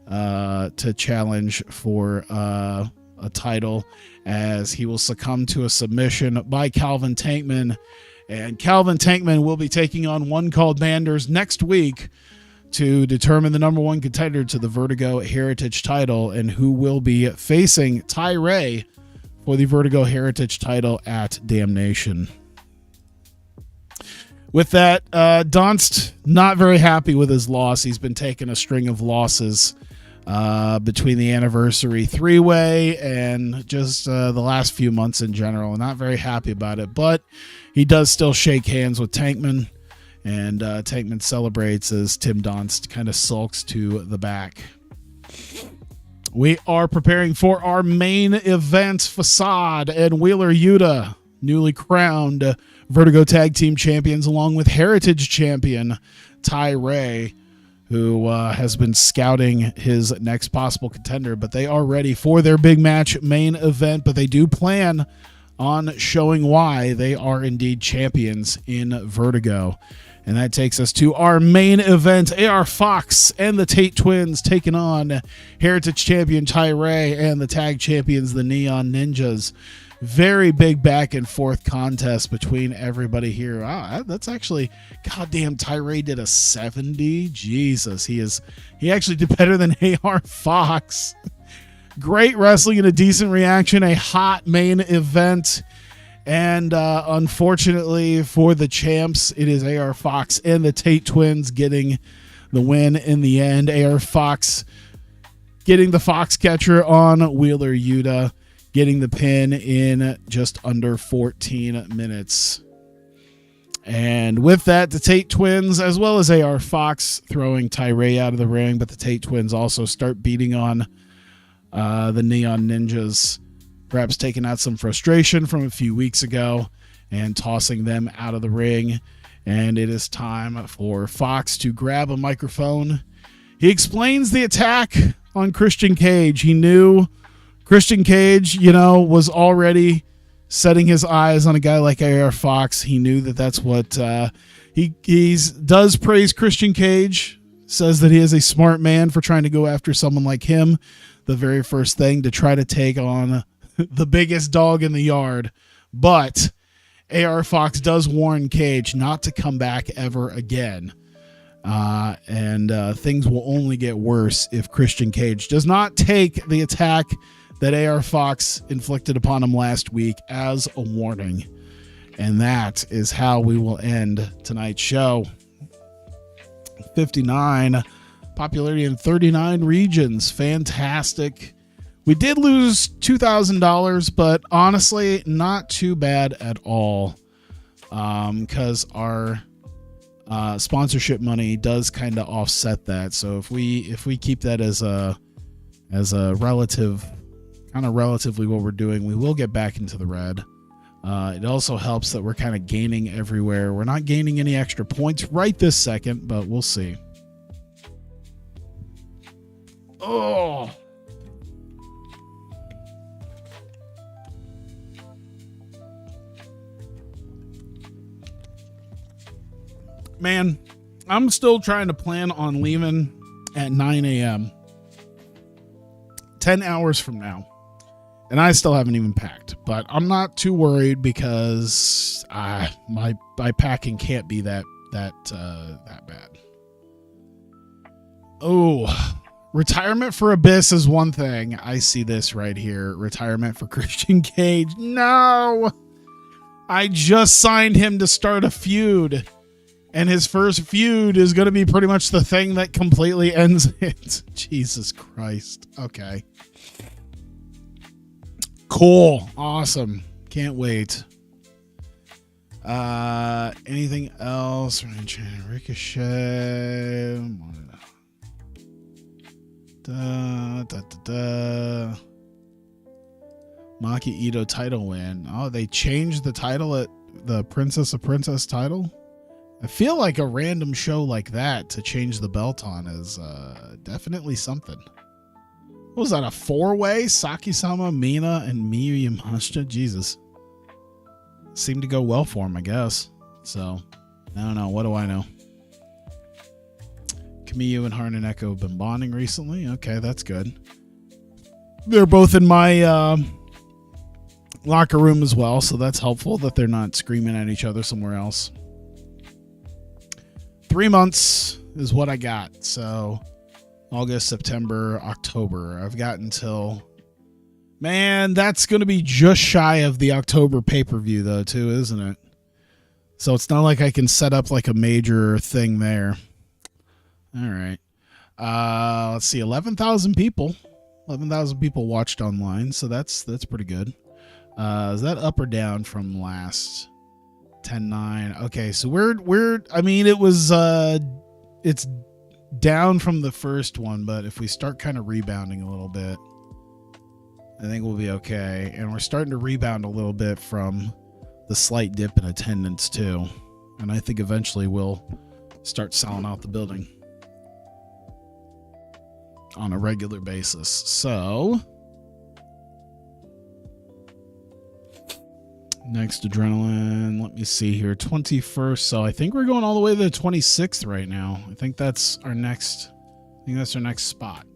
to challenge for a title, as he will succumb to a submission by Calvin Tankman. And Calvin Tankman will be taking on one called Manders next week to determine the number one contender to the Vertigo Heritage title and who will be facing Ty for the Vertigo Heritage title at Damnation. With that, Dunst not very happy with his loss. He's been taking a string of losses between the anniversary three-way and just the last few months in general. Not very happy about it, but he does still shake hands with Tankman, and Tankman celebrates as Tim Dunst kind of sulks to the back. We are preparing for our main event. Facade and Wheeler Yuta, newly crowned Vertigo Tag Team Champions, along with Heritage Champion Ty Ray, who has been scouting his next possible contender, but they are ready for their big match main event, but they do plan on showing why they are indeed champions in Vertigo. And that takes us to our main event. AR Fox and the Tate Twins taking on Heritage Champion Ty Ray and the tag champions, the Neon Ninjas. Very big back and forth contest between everybody here. Wow, that's actually, goddamn, Ty Ray did a 70. Jesus, he actually did better than AR Fox. Great wrestling and a decent reaction. A hot main event. And unfortunately for the champs, it is AR Fox and the Tate Twins getting the win in the end. AR Fox getting the Fox catcher on Wheeler Yuta, getting the pin in just under 14 minutes. And with that, the Tate Twins, as well as AR Fox, throwing Ty Ray out of the ring, but the Tate Twins also start beating on the Neon Ninjas, perhaps taking out some frustration from a few weeks ago and tossing them out of the ring. And it is time for Fox to grab a microphone. He explains the attack on Christian Cage. He knew Christian Cage, was already setting his eyes on a guy like AR Fox. He knew that that's what he does praise Christian Cage, says that he is a smart man for trying to go after someone like him. The very first thing to try to take on the biggest dog in the yard. But AR Fox does warn Cage not to come back ever again. And things will only get worse if Christian Cage does not take the attack that AR Fox inflicted upon him last week as a warning. And that is how we will end tonight's show. 59 popularity in 39 regions. Fantastic. We did lose $2,000, but honestly, not too bad at all. Because our sponsorship money does kind of offset that. So if we keep that as a relative, kind of relatively what we're doing, we will get back into the red. It also helps that we're kind of gaining everywhere. We're not gaining any extra points right this second, but we'll see. Oh. Man, I'm still trying to plan on leaving at 9 a.m. 10 hours from now. And I still haven't even packed. But I'm not too worried because my packing can't be that bad. Oh, retirement for Abyss is one thing. I see this right here. Retirement for Christian Cage. No! I just signed him to start a feud. And his first feud is going to be pretty much the thing that completely ends it. Jesus Christ. Okay. Cool. Awesome. Can't wait. Anything else? Ricochet. Maki Ito title win. Oh, they changed the title at the Princess of Princess title? I feel like a random show like that to change the belt on is definitely something. What was that, a four-way? Saki-sama, Mina, and Miyu Yamashita? Jesus. Seemed to go well for him, I guess. So, I don't know. What do I know? Kamiyu and Harn and Echo have been bonding recently. Okay, that's good. They're both in my locker room as well, so that's helpful that they're not screaming at each other somewhere else. 3 months is what I got. So August, September, October. I've got until... Man, that's going to be just shy of the October pay-per-view, though, too, isn't it? So it's not like I can set up like a major thing there. All right. Let's see. 11,000 people. 11,000 people watched online, so that's pretty good. Is that up or down from last 10-9? Okay, so we're I mean, it was it's down from the first one, but if we start kind of rebounding a little bit, I think we'll be okay. And we're starting to rebound a little bit from the slight dip in attendance too. And I think eventually we'll start selling out the building on a regular basis. So next Adrenaline, let me see here. 21st. So I think we're going all the way to the 26th right now. I think that's our next spot.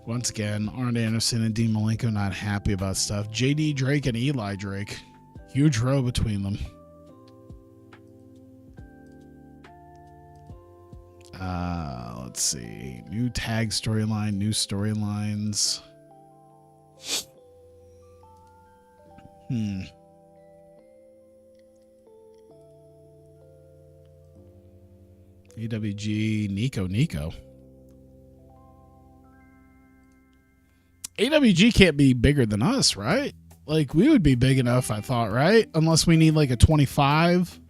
Once again, Arn Anderson and Dean Malenko not happy about stuff. JD Drake and Eli Drake. Huge row between them. Let's see. New tag storyline, new storylines. AWG Nico. AWG can't be bigger than us, right? Like, we would be big enough, I thought, right? Unless we need like a 25.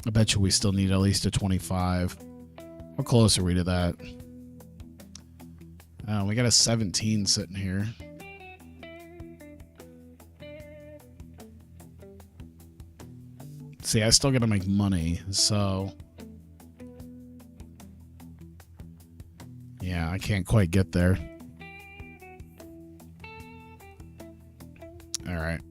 I bet you we still need at least a 25. How close are we to that? Oh, we got a 17 sitting here. See, I still got to make money, so... Yeah, I can't quite get there. All right.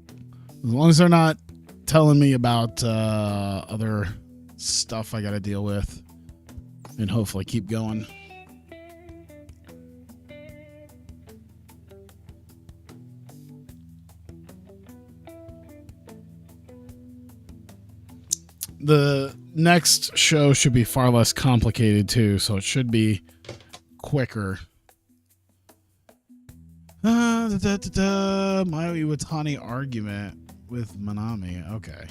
As long as they're not telling me about other stuff I got to deal with, and hopefully keep going. The next show should be far less complicated too, so it should be quicker. Mayu Iwatani argument with Manami. Okay.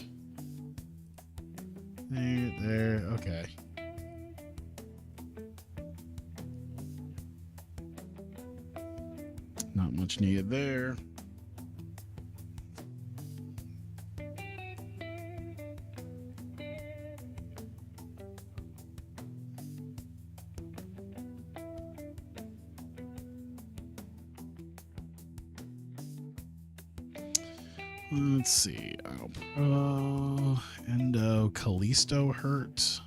There. Okay. Not much needed there. Let's see. IdolPro, Endo, Kalisto hurt.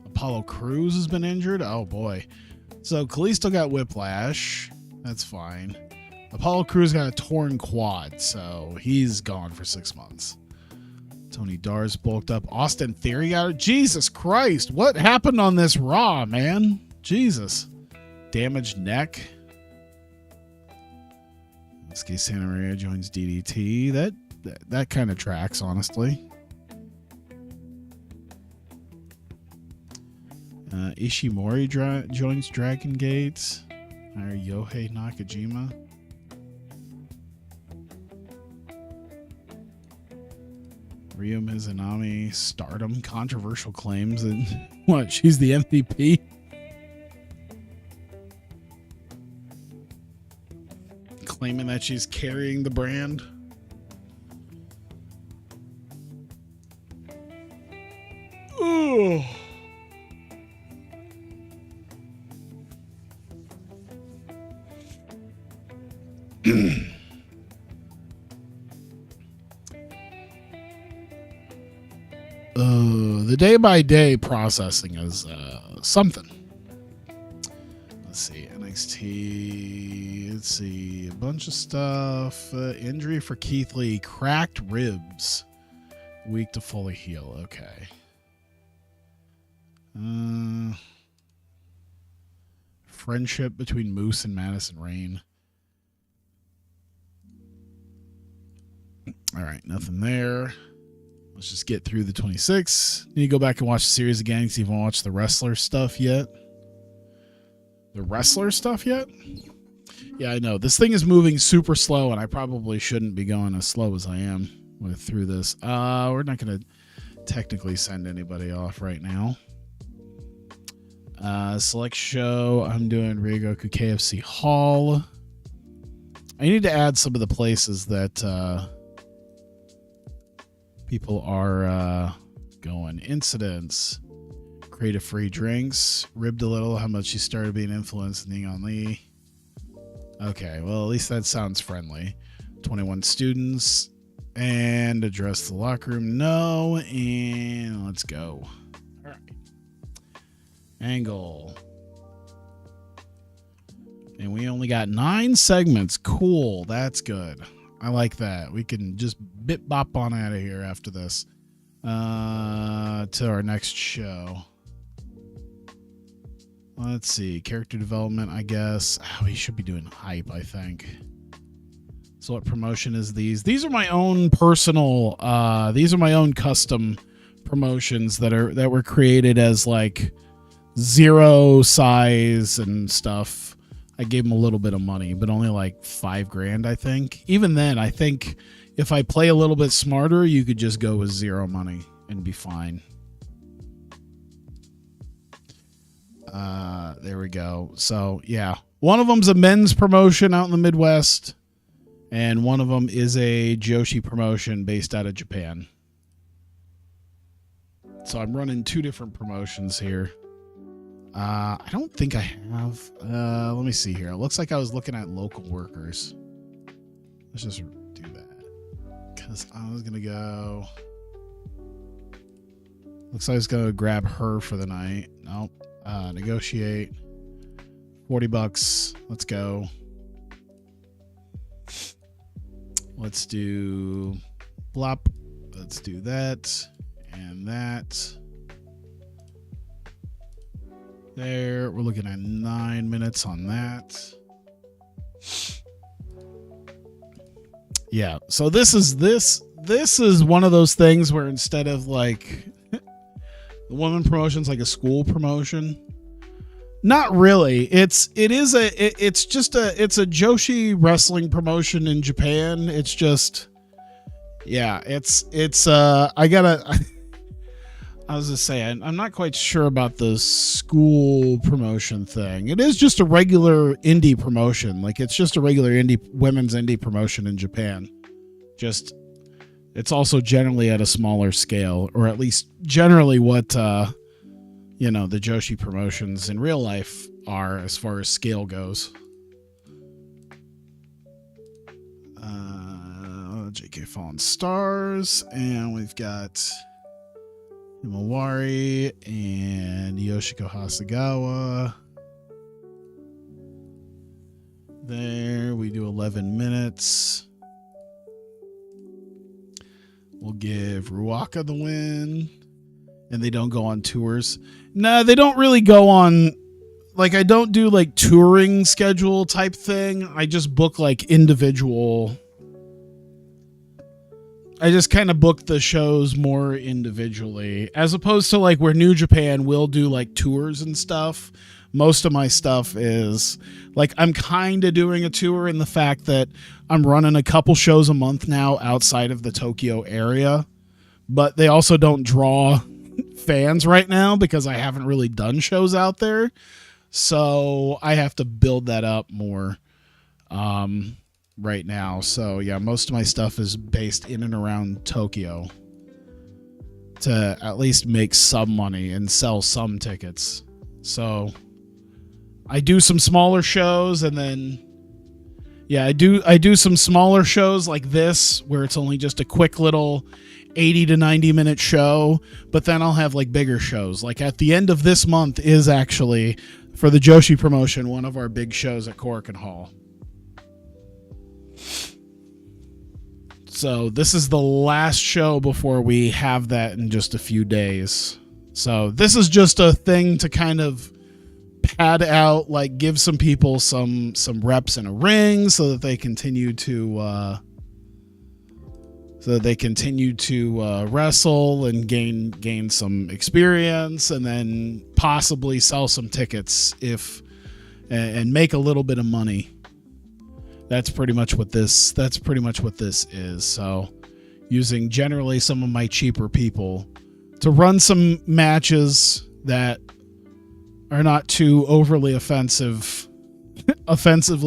Apollo Crews has been injured. Oh boy. So Kalisto got whiplash. That's fine. Apollo Crews got a torn quad, so he's gone for 6 months. Tony Dar's bulked up. Austin Theory got it. Jesus Christ. What happened on this Raw, man? Jesus. Damaged neck. Ski Santa Maria joins DDT. That kind of tracks, honestly. Ishimori joins Dragon Gate. Yohei Nakajima. Ryo Mizunami, Stardom, controversial claims that what, she's the MVP? Claiming that she's carrying the brand. Oh. The day-by-day processing is something. Let's see, NXT. Let's see, a bunch of stuff. Injury for Keith Lee, cracked ribs, week to fully heal. Okay. Friendship between Moose and Madison Rain. All right, nothing there. Let's just get through the 26. Need to go back and watch the series again. See if I want to watch the wrestler stuff yet. The wrestler stuff yet? Yeah, I know. This thing is moving super slow, and I probably shouldn't be going as slow as I am through this. We're not going to technically send anybody off right now. Select show. I'm doing Ryogoku KFC Hall. I need to add some of the places that people are going. Incidents. Creative free drinks. Ribbed a little. How much you started being influenced. Neon Lee. Okay, well, at least that sounds friendly. 21 students. And address the locker room. No. And let's go. All right. Angle. And we only got 9 segments. Cool. That's good. I like that. We can just bit bop on out of here after this. To our next show. Let's see. Character development, I guess. We should be doing hype, I think. So what promotion is these? These are my own personal, these are my own custom promotions that were created as like 0 size and stuff. I gave them a little bit of money, but only like $5,000, I think. Even then, I think if I play a little bit smarter, you could just go with 0 money and be fine. There we go. So yeah, one of them's a men's promotion out in the Midwest, and one of them is a Joshi promotion based out of Japan. So I'm running 2 different promotions here. I don't think I have. Let me see here. It looks like I was looking at local workers. Let's just do that. Because I was going to go. Looks like I was going to grab her for the night. Nope. Negotiate. $40. Let's go. Let's do blop. Let's do that. And that. There, we're looking at 9 minutes on that. Yeah, so this is one of those things where instead of like the woman promotion's like a school promotion. Not really. It's just a Joshi wrestling promotion in Japan. It's just yeah, I was going to say, I'm not quite sure about the school promotion thing. It is just a regular indie promotion. Like, it's just a regular women's indie promotion in Japan. Just, it's also generally at a smaller scale, or at least generally what, the Joshi promotions in real life are as far as scale goes. JK Fallen Stars, and we've got Himawari and Yoshiko Hasagawa. There, we do 11 minutes. We'll give Ruaka the win. And they don't go on tours. No, they don't really go on. Like, I don't do like touring schedule type thing. I just book like individual. I just kind of book the shows more individually, as opposed to like where New Japan will do like tours and stuff. Most of my stuff is like, I'm kind of doing a tour in the fact that I'm running a couple shows a month now outside of the Tokyo area, but they also don't draw fans right now because I haven't really done shows out there. So I have to build that up more. Right now. So yeah, most of my stuff is based in and around Tokyo to at least make some money and sell some tickets. So I do some smaller shows, and then yeah, I do some smaller shows like this where it's only just a quick little 80 to 90 minute show, but then I'll have like bigger shows. Like at the end of this month is actually, for the Joshi promotion, one of our big shows at Korakuen Hall. So this is the last show before we have that in just a few days. So this is just a thing to kind of pad out, like give some people some reps in a ring so that they continue to wrestle and gain some experience, and then possibly sell some tickets and make a little bit of money. That's pretty much what this is. So using generally some of my cheaper people to run some matches that are not too overly offensively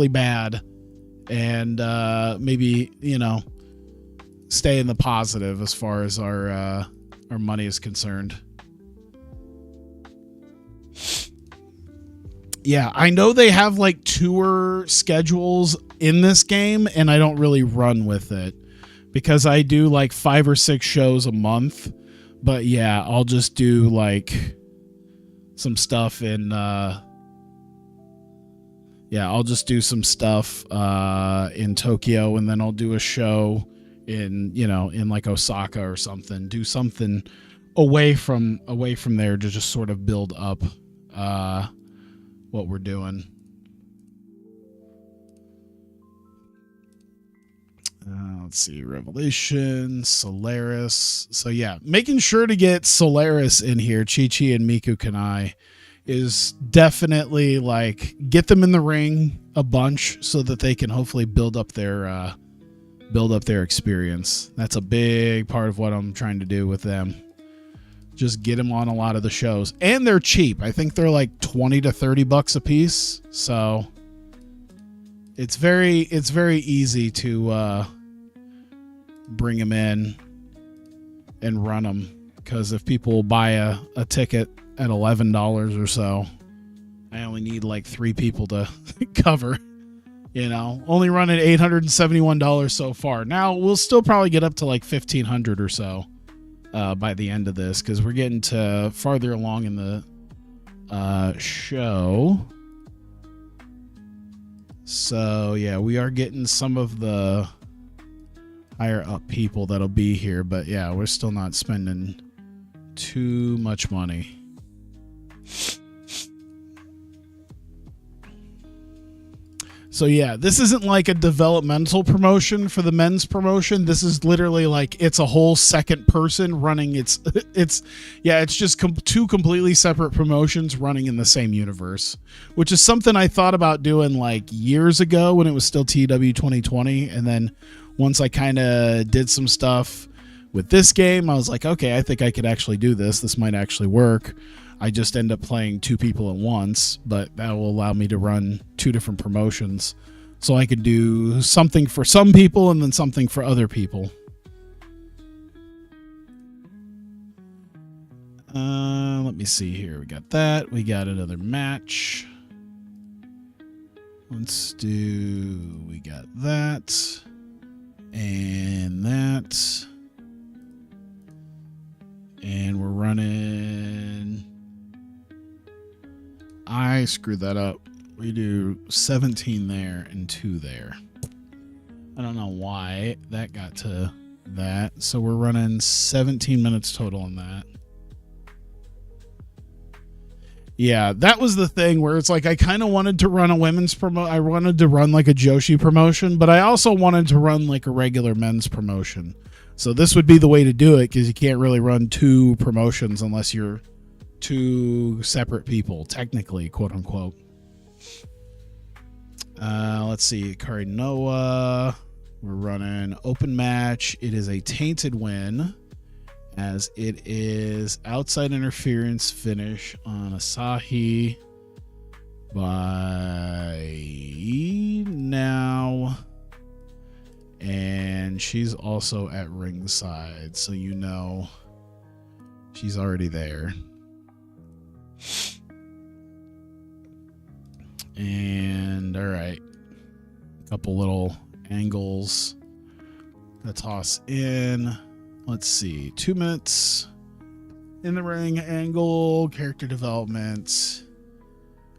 bad, and maybe, stay in the positive as far as our money is concerned. Yeah, I know they have like tour schedules in this game, and I don't really run with it because I do like 5 or 6 shows a month. But yeah, I'll just do like some stuff in I'll just do some stuff in Tokyo, and then I'll do a show in like Osaka or something. Do something away from there to just sort of build up what we're doing. Let's see, Revelation, Solaris. So yeah, making sure to get Solaris in here, Chi-Chi and Miku Kanai, is definitely like get them in the ring a bunch so that they can hopefully build up their experience. That's a big part of what I'm trying to do with them. Just get them on a lot of the shows, and they're cheap. I think they're like $20 to $30 a piece. So it's very easy to bring them in and run them, because if people buy a ticket at $11 or so, I only need like 3 people to cover. Only running $871 so far. Now we'll still probably get up to like $1,500 or so by the end of this, because we're getting to farther along in the show. So yeah, we are getting some of the higher up people that'll be here, but yeah, we're still not spending too much money. So yeah, this isn't like a developmental promotion for the men's promotion. This is literally like it's a whole second person running. It's just 2 completely separate promotions running in the same universe, which is something I thought about doing like years ago when it was still TW 2020. And then once I kind of did some stuff with this game, I was like, okay, I think I could actually do this. This might actually work. I just end up playing 2 people at once, but that will allow me to run 2 different promotions. So I could do something for some people and then something for other people. Let me see here. We got that. We got another match. We got that. And that. And we're running... I screwed that up. We do 17 there and 2 there. I don't know why that got to that. So we're running 17 minutes total on that. Yeah, that was the thing where it's like I kind of wanted to run a women's I wanted to run like a Joshi promotion, but I also wanted to run like a regular men's promotion. So this would be the way to do it, because you can't really run 2 promotions unless you're 2 separate people, technically, quote unquote. Let's see, Kari Noah. We're running open match. It is a tainted win, as it is outside interference finish on Asahi by now. And she's also at ringside, so she's already there. And all right, a couple little angles to toss in. Let's see, 2 minutes in the ring angle, character development.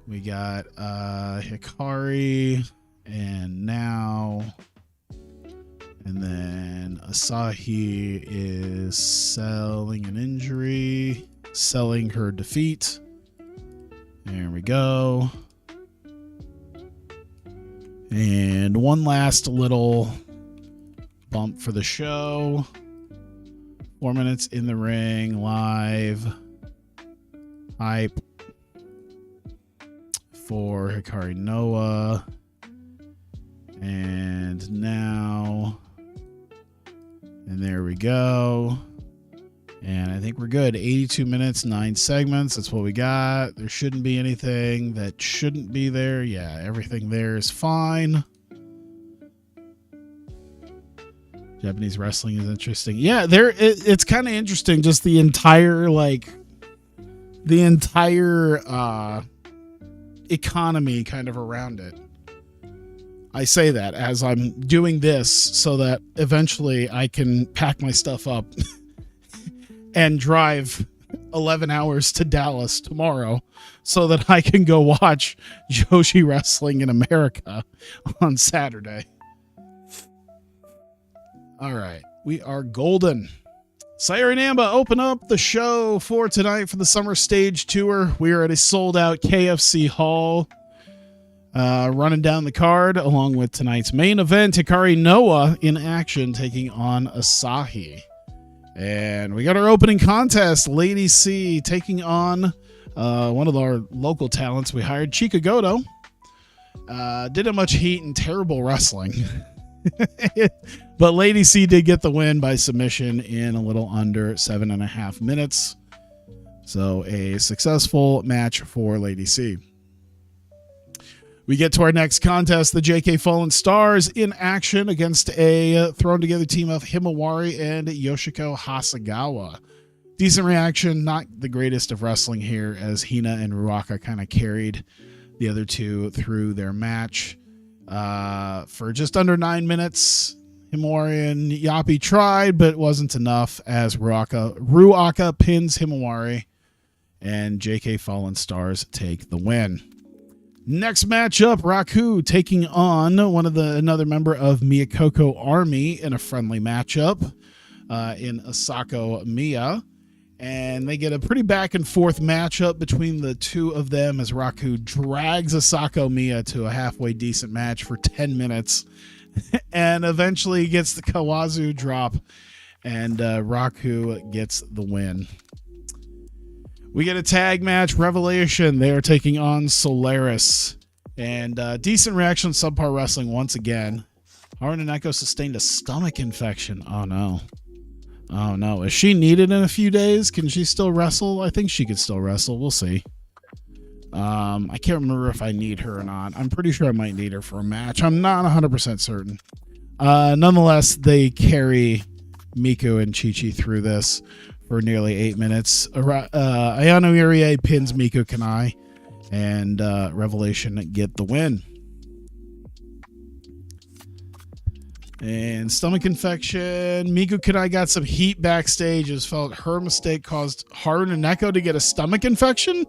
We got Hikari and now, and then Asahi is selling an injury, selling her defeat. There we go. And one last little bump for the show. 4 minutes in the ring, live. Hype for Hikari Noah. And now, and there we go. And I think we're good. 82 minutes, 9 segments. That's what we got. There shouldn't be anything that shouldn't be there. Yeah, everything there is fine. Japanese wrestling is interesting. Yeah, it's kind of interesting. Just the entire economy kind of around it. I say that as I'm doing this so that eventually I can pack my stuff up and drive 11 hours to Dallas tomorrow so that I can go watch Joshi Wrestling in America on Saturday. All right, we are golden. Sayuri Namba, open up the show for tonight for the Summer Stage Tour. We are at a sold-out KFC Hall. Running down the card along with tonight's main event, Hikari Noah in action taking on Asahi. And we got our opening contest, Lady C taking on one of our local talents we hired, Chika Goto. Didn't much heat and terrible wrestling. But Lady C did get the win by submission in a little under 7.5 minutes. So a successful match for Lady C. We get to our next contest, the JK Fallen Stars in action against a thrown together team of Himawari and Yoshiko Hasegawa. Decent reaction, not the greatest of wrestling here as Hina and Ruaka kind of carried the other two through their match. For just under 9 minutes, Himawari and Yapi tried, but it wasn't enough as Ruaka pins Himawari and JK Fallen Stars take the win. Next matchup, Raku taking on another member of Miyakoko Army in a friendly matchup in Asako Miya. And they get a pretty back and forth matchup between the two of them as Raku drags Asako Miya to a halfway decent match for 10 minutes and eventually gets the Kawazu drop and Raku gets the win. We get a tag match, Revelation. They are taking on Solaris. And decent reaction, Subpar Wrestling once again. Haru Naneko sustained a stomach infection. Oh, no. Oh, no. Is she needed in a few days? Can she still wrestle? I think she could still wrestle. We'll see. I can't remember if I need her or not. I'm pretty sure I might need her for a match. I'm not 100% certain. Nonetheless, they carry Miku and Chi-Chi through this for nearly 8 minutes. Ayano Irie pins Miku Kanai, and Revelation get the win. And stomach infection. Miku Kanai got some heat backstage as felt her mistake caused Haru Naneko to get a stomach infection.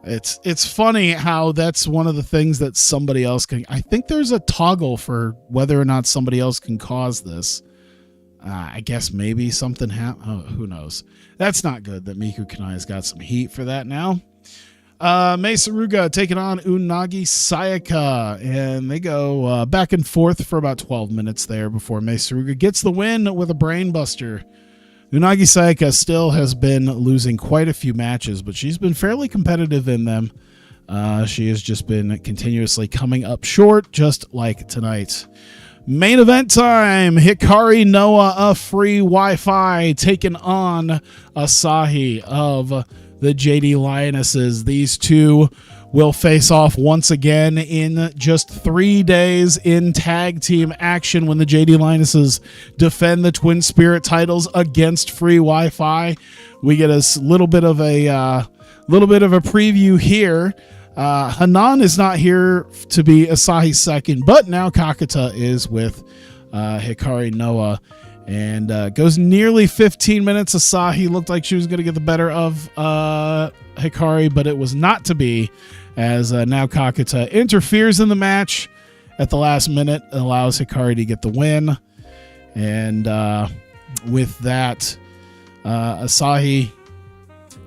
It's funny how that's one of the things that somebody else can. I think there's a toggle for whether or not somebody else can cause this. I guess maybe something happened. Oh, who knows? That's not good that Miku Kanai's got some heat for that now. Mei Saruga taking on Unagi Sayaka, and they go back and forth for about 12 minutes there before Mei Saruga gets the win with a brain buster. Unagi Sayaka still has been losing quite a few matches, but she's been fairly competitive in them. She has just been continuously coming up short, just like tonight. Main event time. Hikari Noah of Free Wi-Fi taking on Asahi of the JD Lionesses. These two will face off once again in just 3 days in tag team action when the JD Lionesses defend the Twin Spirit titles against Free Wi-Fi. We get a little bit of a preview here. Hanan is not here to be Asahi's second, but now Kakuta is with Hikari Noah, and goes nearly 15 minutes. Asahi looked like she was going to get the better of Hikari, but it was not to be, as now Kakuta interferes in the match at the last minute, allows Hikari to get the win, and with that, Asahi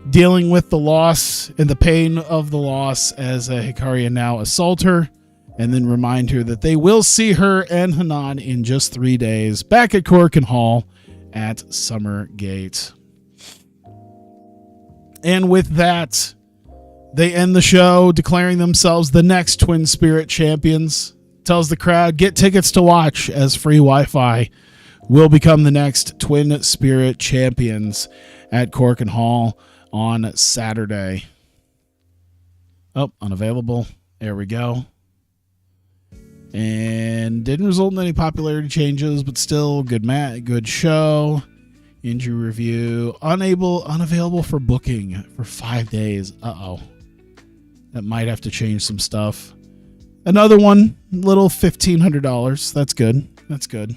dealing with the loss and the pain of the loss as Hikaria now assault her, and then remind her that they will see her and Hanan in just 3 days back at Corkin Hall at Summer Gate. And with that, they end the show declaring themselves the next Twin Spirit champions. Tells the crowd, get tickets to watch as free Wi-Fi will become the next Twin Spirit champions at Corkin Hall on Saturday. Oh, unavailable. There we go. And didn't result in any popularity changes, but still good show. Injury review. Unavailable for booking for 5 days. Uh-oh. That might have to change some stuff. Another one, little $1,500. That's good. That's good.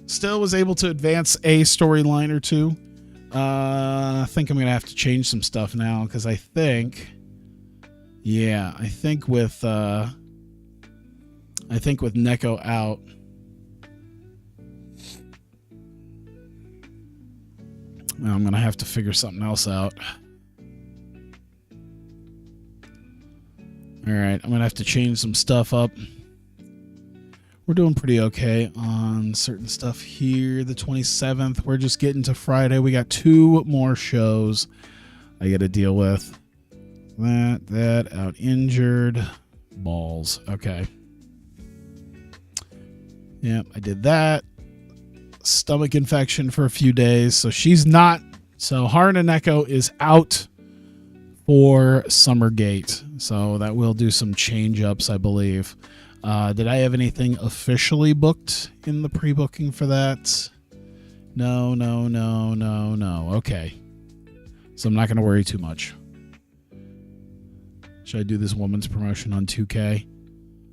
Still was able to advance a storyline or two. I think I'm going to have to change some stuff now because I think with Neko out, I'm going to have to figure something else out. All right, I'm going to have to change some stuff up. We're doing pretty okay on certain stuff here. The 27th, we're just getting to Friday. We got 2 more shows I got to deal with. That, out injured. Balls. Okay. Yep, I did that. Stomach infection for a few days. So she's not. So Haraneko is out for Summergate. So that will do some change ups, I believe. Did I have anything officially booked in the pre-booking for that? No. Okay. So I'm not going to worry too much. Should I do this woman's promotion on 2K?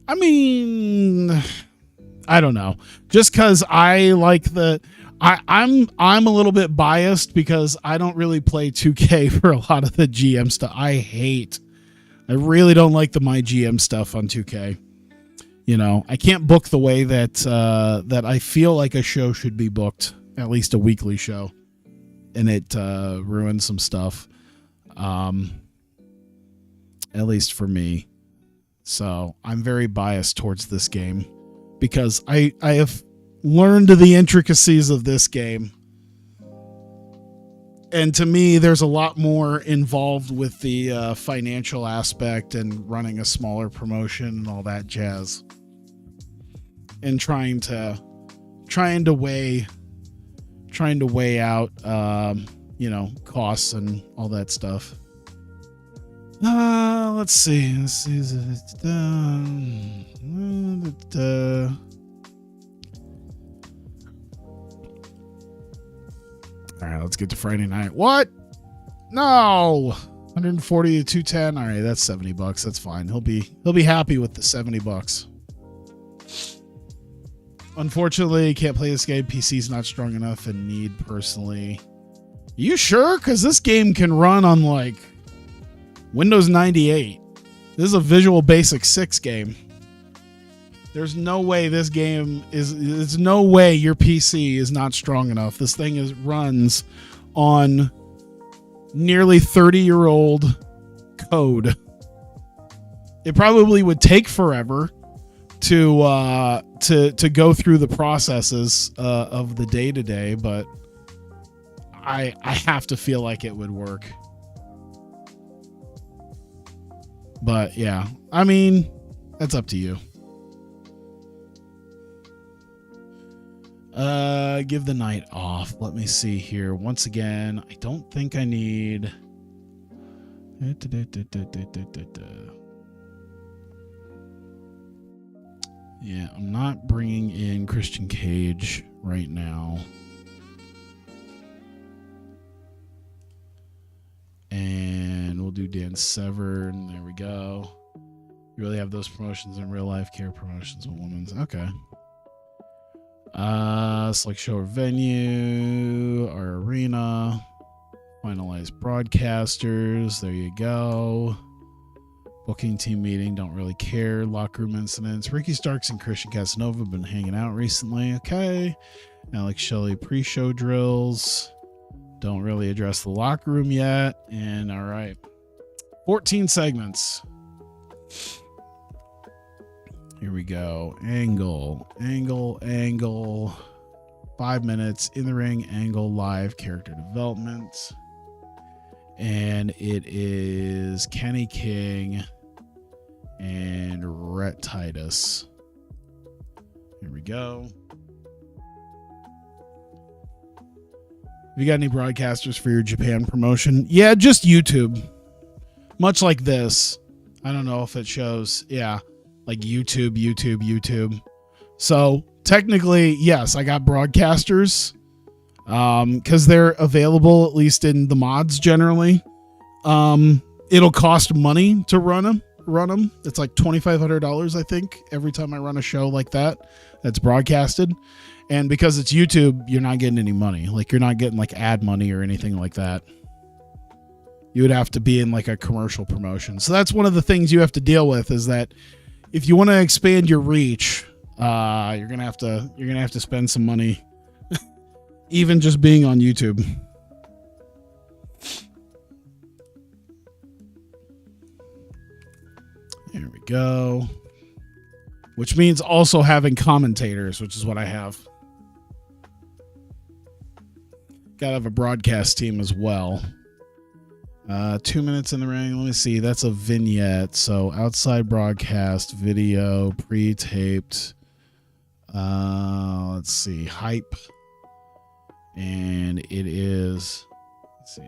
I mean, I don't know. Just because I like I'm a little bit biased because I don't really play 2K for a lot of the GM stuff. I really don't like the My GM stuff on 2K. You know, I can't book the way that I feel like a show should be booked, at least a weekly show, and it ruins some stuff, at least for me. So I'm very biased towards this game because I have learned the intricacies of this game, and to me, there's a lot more involved with the financial aspect and running a smaller promotion and all that jazz, and trying to weigh out, costs and all that stuff. Let's see. All right, let's get to Friday night. What? No. 140 to 210. All right, that's $70. That's fine. He'll be happy with the $70. Unfortunately, can't play this game. PC's not strong enough and need personally. You sure? Because this game can run on like Windows 98. This is a Visual Basic 6 game. There's no way this game there's no way your PC is not strong enough. This thing runs on nearly 30-year-old code. It probably would take forever to go through the processes of the day-to-day, but I have to feel like it would work. But yeah, I mean, that's up to you. Give the night off. Let me see here. Once again, I don't think I need. Yeah, I'm not bringing in Christian Cage right now. And we'll do Dan Severn. There we go. You really have those promotions in real life, care promotions with women's. Okay. Select show or venue, our arena, finalize broadcasters. There you go. Booking team meeting, don't really care. Locker room incidents. Ricky Starks and Christian Casanova have been hanging out recently. Okay. Alex Shelley pre-show drills. Don't really address the locker room yet. And all right, 14 segments. Here we go. Angle. 5 minutes in the ring. Angle live character development. And it is Kenny King and Rhett Titus. Here we go. Have you got any broadcasters for your Japan promotion? Yeah, just YouTube. Much like this. I don't know if it shows. Yeah, like YouTube. So technically, yes, I got broadcasters because they're available at least in the mods generally. It'll cost money to run them. It's like $2,500, I think, every time I run a show like that's broadcasted. And because it's YouTube, you're not getting any money. Like, you're not getting like ad money or anything like that. You would have to be in like a commercial promotion. So that's one of the things you have to deal with, is that if you want to expand your reach, you're gonna have to spend some money, even just being on YouTube. There we go. Which means also having commentators, which is what I have. Gotta have a broadcast team as well. 2 minutes in the ring. Let me see. That's a vignette. So outside broadcast, video, pre-taped. Let's see. Hype. And it is. Let's see.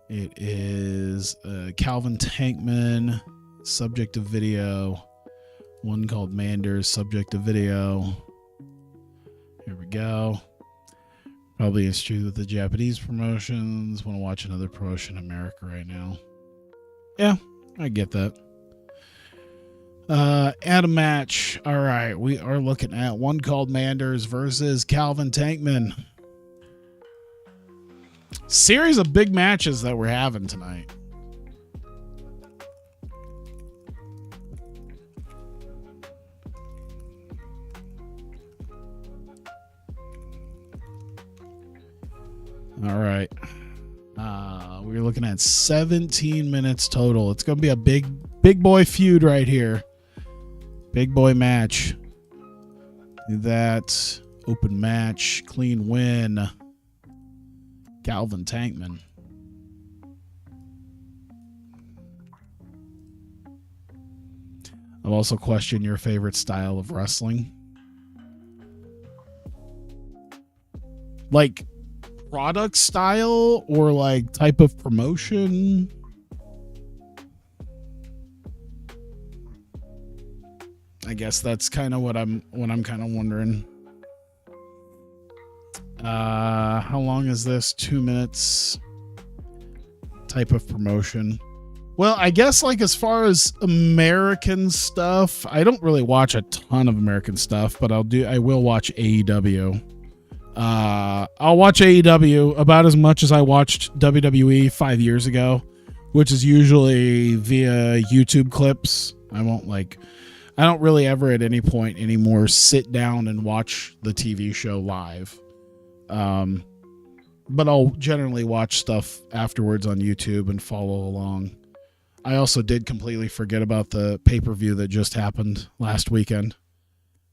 It is Calvin Tankman, subject of video. One called Manders, subject of video. Here we go. Probably is true with the Japanese promotions. Want to watch another promotion in America right now. Yeah, I get that. Add a match. All right, we are looking at one called Manders versus Calvin Tankman. Series of big matches that we're having tonight. All right. We're looking at 17 minutes total. It's going to be a big boy feud right here. Big boy match. Do that. Open match. Clean win. Calvin Tankman. I've also questioned your favorite style of wrestling. Like product style or like type of promotion? I guess that's kind of what I'm kind of wondering. How long is this? 2 minutes. Type of promotion. Well, I guess like as far as American stuff, I don't really watch a ton of American stuff, but I will watch AEW. I'll watch AEW about as much as I watched WWE 5 years ago, which is usually via YouTube clips. I don't really ever at any point anymore sit down and watch the TV show live. But I'll generally watch stuff afterwards on YouTube and follow along. I also did completely forget about the pay-per-view that just happened last weekend.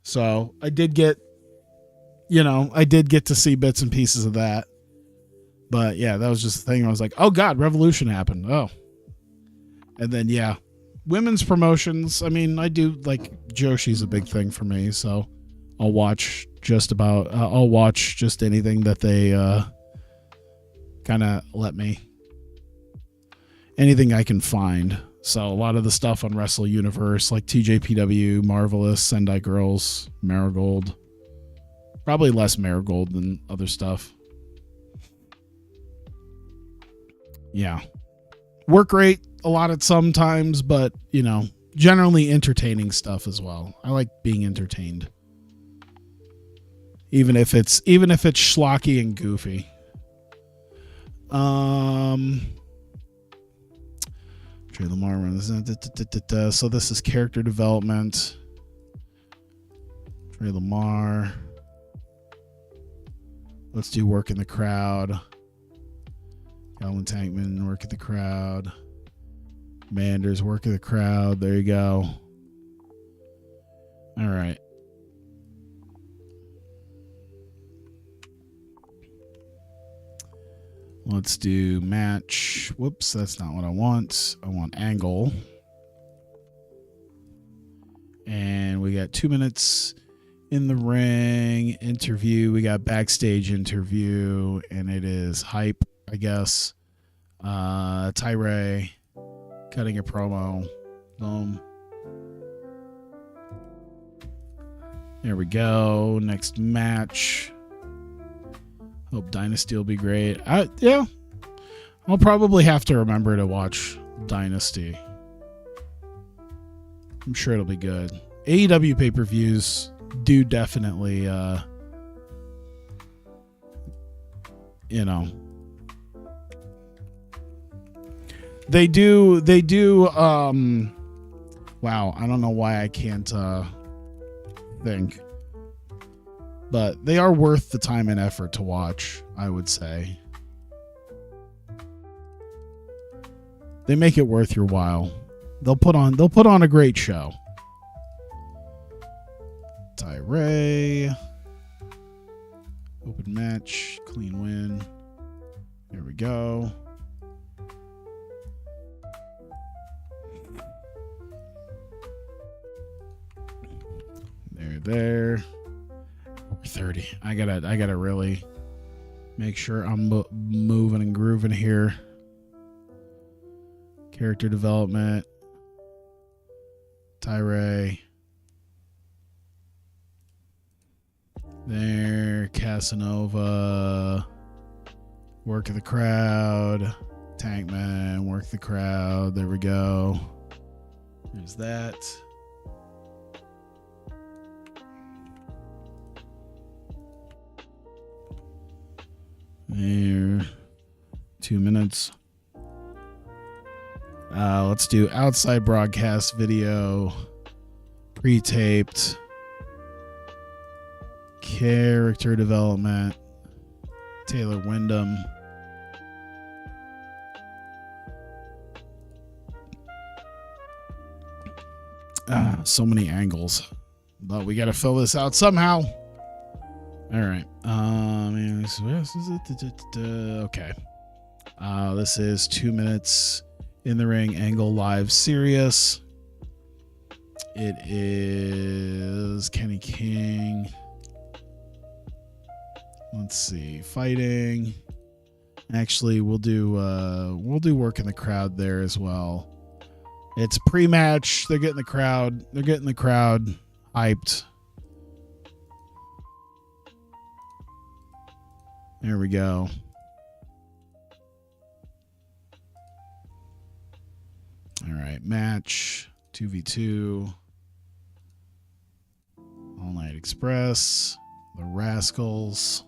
So I did get to see bits and pieces of that. But yeah, that was just the thing. I was like, oh God, Revolution happened. Oh. And then, yeah, women's promotions. I mean, I do like Joshi's a big thing for me. So I'll watch just anything that they kind of let me. Anything I can find. So a lot of the stuff on Wrestle Universe, like TJPW, Marvelous, Sendai Girls, Marigold. Probably less Marigold than other stuff. Yeah. Work rate a lot at sometimes, but, generally entertaining stuff as well. I like being entertained. Even if it's schlocky and goofy. Trey Lamar runs. So this is character development. Trey Lamar. Let's do work in the crowd. Alan Tankman, work in the crowd. Manders, work in the crowd. There you go. All right. Let's do match. Whoops, that's not what I want. I want angle. And we got 2 minutes in the ring. Interview. We got backstage interview. And it is hype, I guess. Tyree cutting a promo. Boom. There we go. Next match. Hope Dynasty will be great. Yeah. I'll probably have to remember to watch Dynasty. I'm sure it'll be good. AEW pay-per-views do definitely, they do, wow, I don't know why I can't, think. But they are worth the time and effort to watch, I would say. They make it worth your while. They'll put on a great show. Tyree. Open match. Clean win. There we go. There. 30. I gotta really make sure I'm moving and grooving here. Character development. Tyree. There. Casanova. Work of the crowd. Tankman. Work the crowd. There we go. There's that. There. 2 minutes. Let's do outside broadcast video. Pre-taped. Character development. Taylor Wyndham. So many angles. But we got to fill this out somehow. All right. Okay. This is 2 minutes in the ring, angle live, serious. It is Kenny King. Let's see, fighting. Actually, we'll do work in the crowd there as well. It's pre-match. They're getting the crowd hyped. There we go. All right, match 2v2. All Night Express, the Rascals.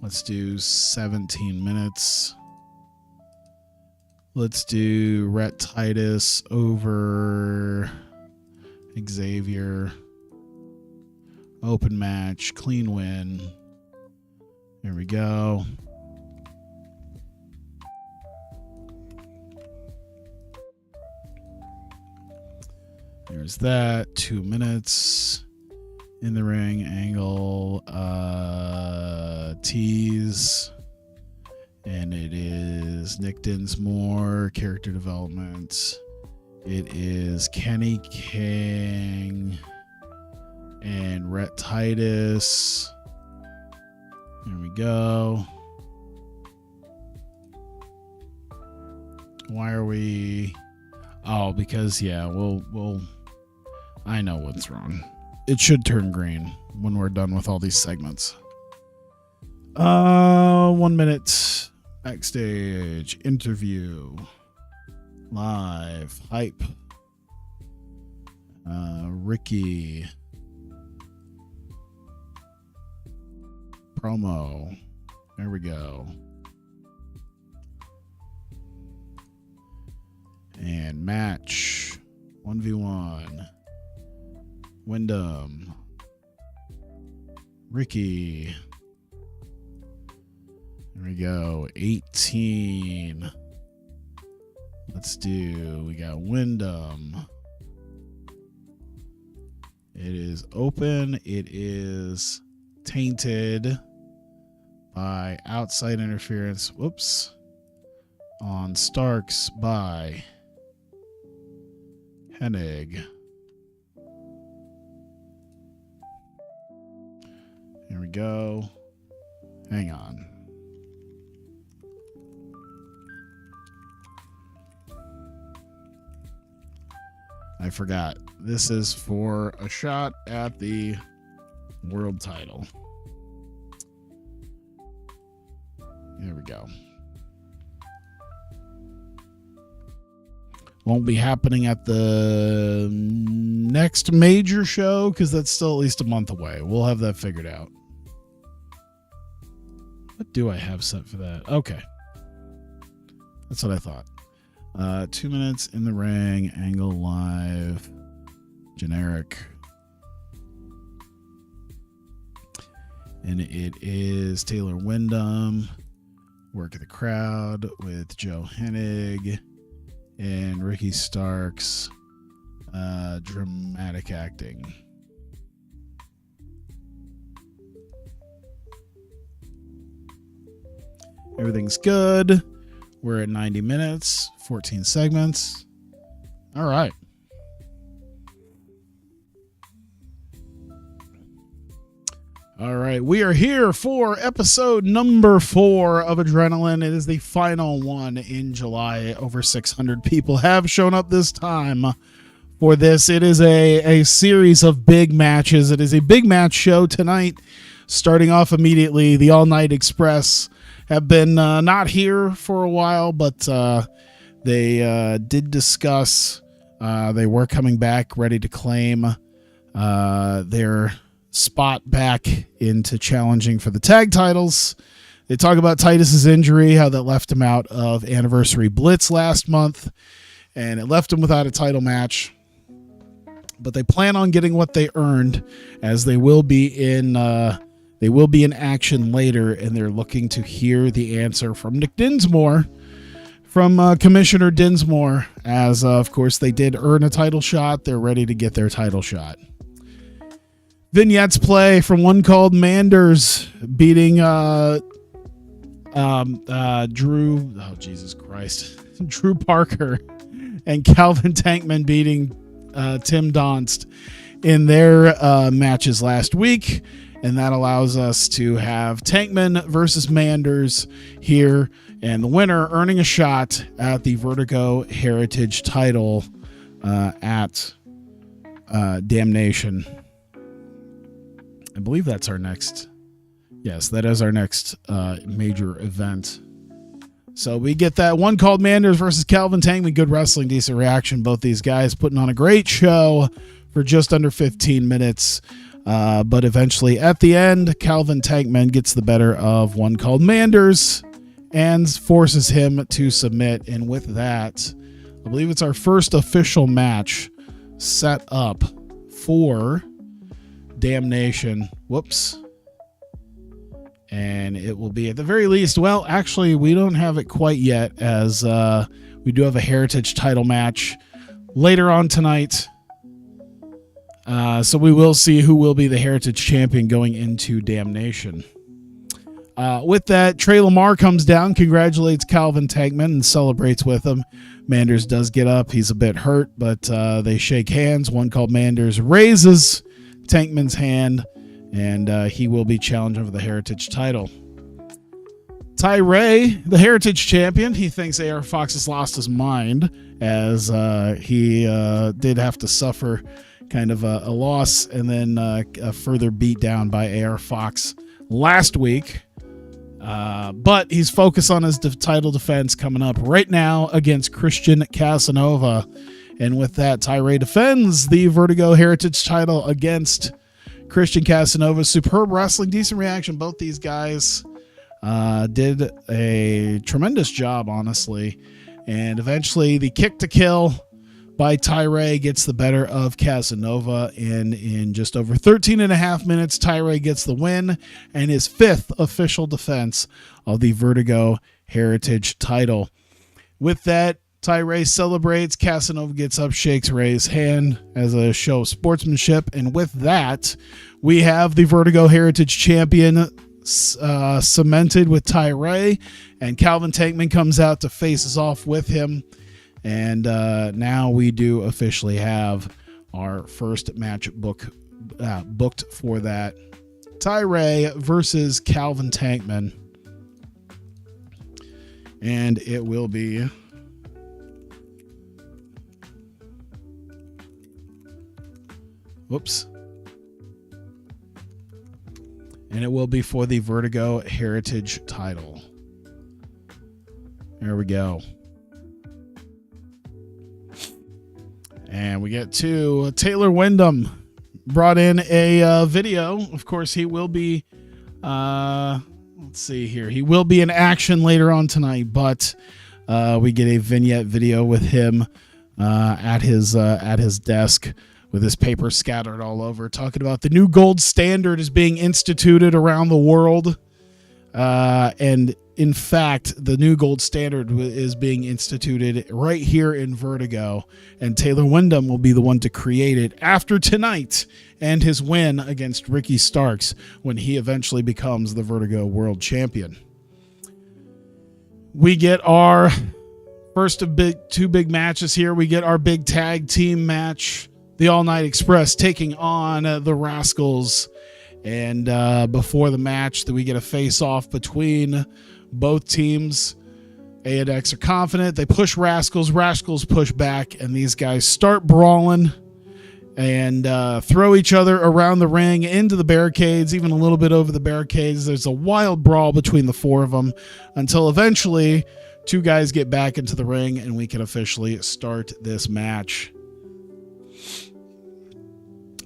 Let's do 17 minutes. Let's do Rhett Titus over Xavier. Open match, clean win. There we go. There's that. 2 minutes in the ring, angle, tease. And it is Nick Dinsmore, character development. It is Kenny King and Rhett Titus. There we go. Why are we? Oh, because yeah, we'll. I know what's wrong. It should turn green when we're done with all these segments. 1 minute. Backstage interview. Live hype. Ricky. Promo. There we go. And match. 1v1. Wyndham. Ricky. There we go. 18. We got Wyndham. It is open. It is tainted by outside interference. Whoops. On Starks by Hennig. Here we go. Hang on. I forgot. This is for a shot at the world title. There we go. Won't be happening at the next major show because that's still at least a month away. We'll have that figured out. What do I have set for that? Okay. That's what I thought. 2 minutes in the ring, angle live, generic. And it is Taylor Wyndham, work of the crowd with Joe Hennig and Ricky Starks, dramatic acting. Everything's good. We're at 90 minutes, 14 segments. All right. All right. We are here for episode number 4 of Adrenaline. It is the final one in July. Over 600 people have shown up this time for this. It is a series of big matches. It is a big match show tonight. Starting off immediately, the All Night Express have been not here for a while, but they did discuss they were coming back, ready to claim their spot back into challenging for the tag titles. They talk about Titus's injury, how that left him out of Anniversary Blitz last month, and it left him without a title match. But they plan on getting what they earned, as they will be in action later, and they're looking to hear the answer from Nick Dinsmore, from Commissioner Dinsmore, as of course they did earn a title shot. They're ready to get their title shot. Vignettes play from one called Manders beating Drew. Oh, Jesus Christ. Drew Parker and Calvin Tankman beating Tim Donst in their matches last week. And that allows us to have Tankman versus Manders here, and the winner earning a shot at the Vertigo Heritage title at Damnation. I believe that's our next. Yes, that is our next major event. So we get that one called Manders versus Calvin Tankman. Good wrestling, decent reaction. Both these guys putting on a great show for just under 15 minutes. But eventually at the end, Calvin Tankman gets the better of one called Manders and forces him to submit. And with that, I believe it's our first official match set up for Damnation. Whoops. And it will be at the very least, well, actually, we don't have it quite yet, as we do have a Heritage title match later on tonight. So we will see who will be the Heritage champion going into Damnation. With that, Trey Lamar comes down, congratulates Calvin Tankman, and celebrates with him. Manders does get up. He's a bit hurt, but they shake hands. One called Manders raises Tankman's hand, and he will be challenging for the Heritage title. Ty Ray, the Heritage champion, he thinks AR Fox has lost his mind, as he did have to suffer kind of a loss and then a further beat down by AR Fox last week. But he's focused on his title defense coming up right now against Christian Casanova. And with that, Ty Ray defends the Vertigo Heritage title against Christian Casanova. Superb wrestling, decent reaction. Both these guys did a tremendous job, honestly. And eventually the kick to kill by Tyre gets the better of Casanova, and in just over 13 and a half minutes, Tyre gets the win and his 5th official defense of the Vertigo Heritage title. With that, Tyre celebrates. Casanova gets up, shakes Ray's hand as a show of sportsmanship, and with that, we have the Vertigo Heritage champion cemented with Tyre, and Calvin Tankman comes out to faces off with him. And now we do officially have our first match booked for that. Tyre versus Calvin Tankman. And it will be and it will be for the Vertigo Heritage title. There we go. And we get to Taylor Wyndham brought in a video. Of course, he will be, let's see here. He will be in action later on tonight, but we get a vignette video with him at his desk with his papers scattered all over, talking about the new gold standard is being instituted around the world. And in fact, the new gold standard is being instituted right here in Vertigo, and Taylor Wyndham will be the one to create it after tonight and his win against Ricky Starks when he eventually becomes the Vertigo World Champion. We get our first of two big matches here. We get our big tag team match, the All Night Express taking on the Rascals. And before the match, we get a face-off between both teams. A and X are confident. They push Rascals. Rascals push back, and these guys start brawling and throw each other around the ring, into the barricades, even a little bit over the barricades. There's a wild brawl between the four of them until eventually two guys get back into the ring, and we can officially start this match.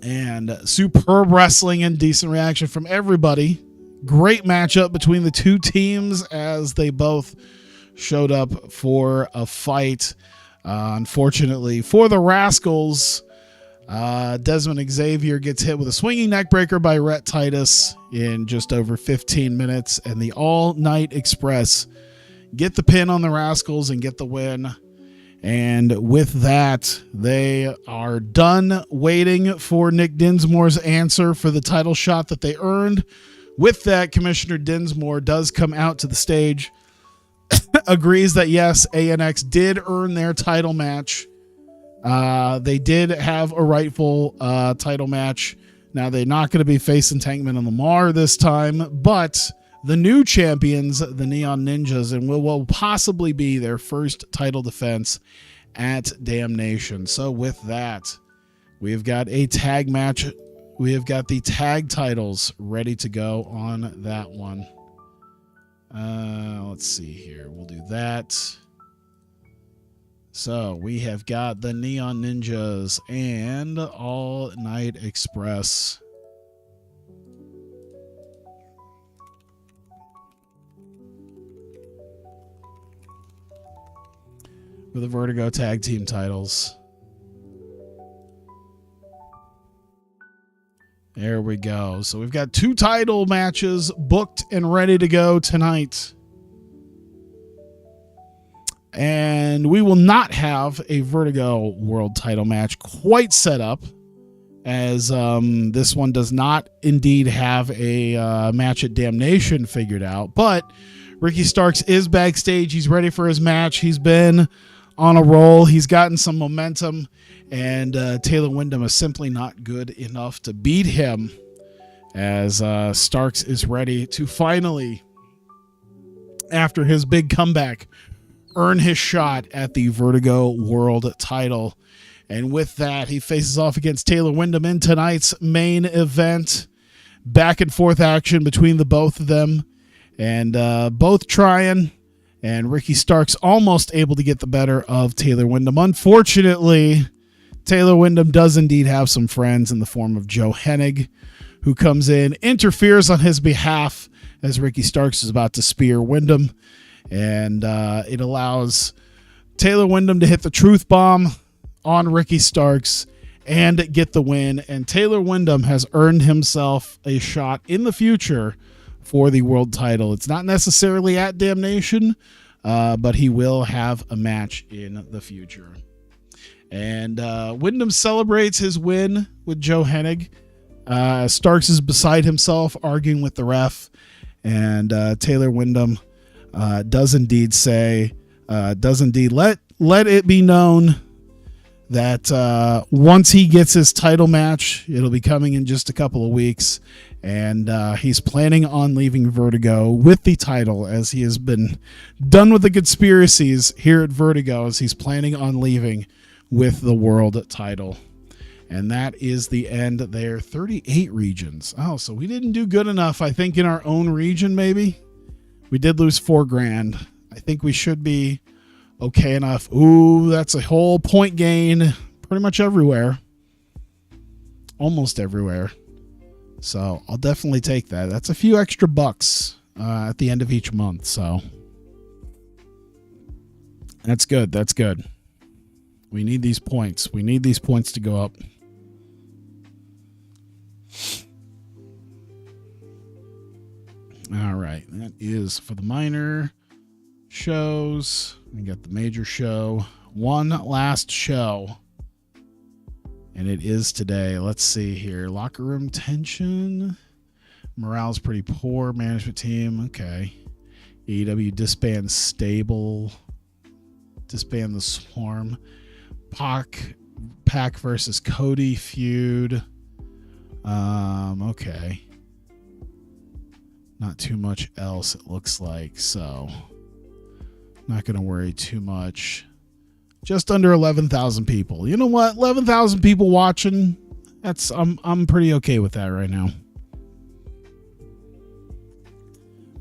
And superb wrestling and decent reaction from everybody. Great matchup between the two teams as they both showed up for a fight. Unfortunately for the Rascals, Desmond Xavier gets hit with a swinging neck breaker by Rhett Titus in just over 15 minutes. And the All Night Express get the pin on the Rascals and get the win. And with that, they are done waiting for Nick Dinsmore's answer for the title shot that they earned. With that, Commissioner Dinsmore does come out to the stage, agrees that yes, ANX did earn their title match. They did have a rightful title match. Now, they're not going to be facing Tankman and Lamar this time, but the new champions, the Neon Ninjas, and will possibly be their first title defense at Damnation. So with that, we've got a tag match. We have got the tag titles ready to go on that one. Let's see here. We'll do that. So we have got the Neon Ninjas and All Night Express. For the Vertigo tag team titles. There we go. So we've got two title matches booked and ready to go tonight. And we will not have a Vertigo World title match quite set up, as this one does not indeed have a match at Damnation figured out. But Ricky Starks is backstage. He's ready for his match. He's been on a roll. He's gotten some momentum, and Taylor Wyndham is simply not good enough to beat him, as Starks is ready to finally, after his big comeback, earn his shot at the Vertigo World title. And with that, he faces off against Taylor Wyndham in tonight's main event. Back and forth action between the both of them, and both trying. And Ricky Starks almost able to get the better of Taylor Wyndham. Unfortunately, Taylor Wyndham does indeed have some friends in the form of Joe Hennig, who comes in, interferes on his behalf as Ricky Starks is about to spear Wyndham. And it allows Taylor Wyndham to hit the truth bomb on Ricky Starks and get the win. And Taylor Wyndham has earned himself a shot in the future for the world title. It's not necessarily at Damnation, but he will have a match in the future. And Wyndham celebrates his win with Joe Hennig. Starks is beside himself, arguing with the ref. And Taylor Wyndham does indeed let it be known that once he gets his title match, it'll be coming in just a couple of weeks. And he's planning on leaving Vertigo with the title, as he has been done with the conspiracies here at Vertigo, as he's planning on leaving with the world title. And that is the end there. 38 regions. Oh, so we didn't do good enough, I think, in our own region, maybe. We did lose $4,000. I think we should be okay enough. Ooh, that's a whole point gain pretty much everywhere. Almost everywhere. So I'll definitely take that. That's a few extra bucks at the end of each month. So that's good. That's good. We need these points. We need these points to go up. All right. That is for the minor shows. We got the major show. One last show. And it is today. Let's see here. Locker room tension. Morale's pretty poor. Management team. Okay. AEW disband stable. Disband the Swarm. Pac versus Cody feud. Okay. Not too much else, it looks like. So, not going to worry too much. Just under 11,000 people. You know what? 11,000 people watching. I'm pretty okay with that right now.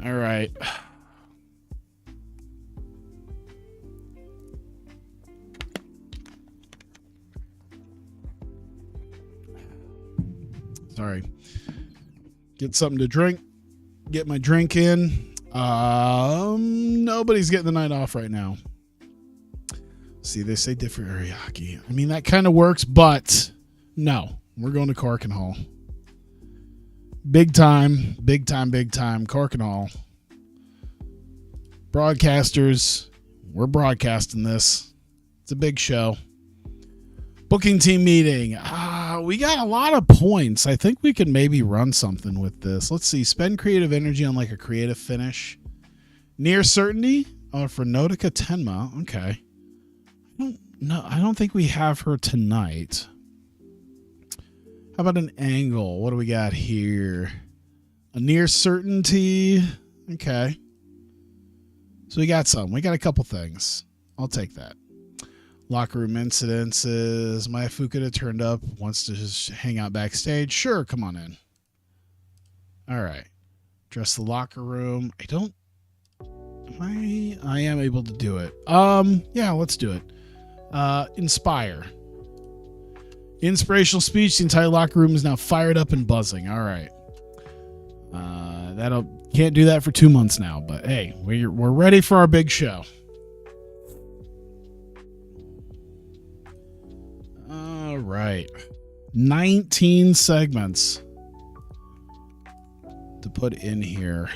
All right. Sorry. Get something to drink. Get my drink in. Nobody's getting the night off right now. See, they say different teriyaki. I mean, that kind of works, but no. We're going to Cork and Hall. Big time. Cork and Hall. Broadcasters. We're broadcasting this. It's a big show. Booking team meeting. We got a lot of points. I think we can maybe run something with this. Let's see. Spend creative energy on like a creative finish. Near certainty for Nautica Tenma. Okay. I don't think we have her tonight. How about an angle? What do we got here? A near certainty. Okay. So we got some. We got a couple things. I'll take that. Locker room incidences. Maya Fukada turned up, wants to just hang out backstage. Sure, come on in. All right. Dress the locker room. I am able to do it. Yeah, let's do it. Inspire. Inspirational speech. The entire locker room is now fired up and buzzing. All right. Can't do that for 2 months now, but hey, we're ready for our big show. All right. 19 segments to put in here.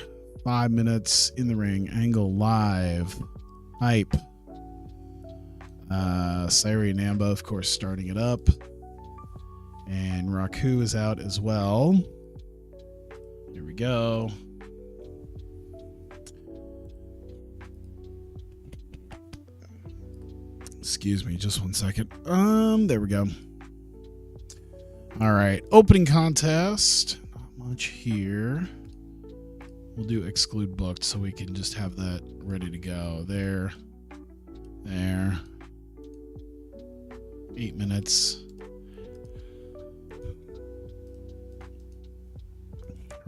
5 minutes in the ring. Angle live. Hype. Sairi and Namba, of course, starting it up. And Raku is out as well. Here we go. Excuse me, just 1 second. There we go. All right, opening contest. Not much here. We'll do exclude booked so we can just have that ready to go. There. 8 minutes.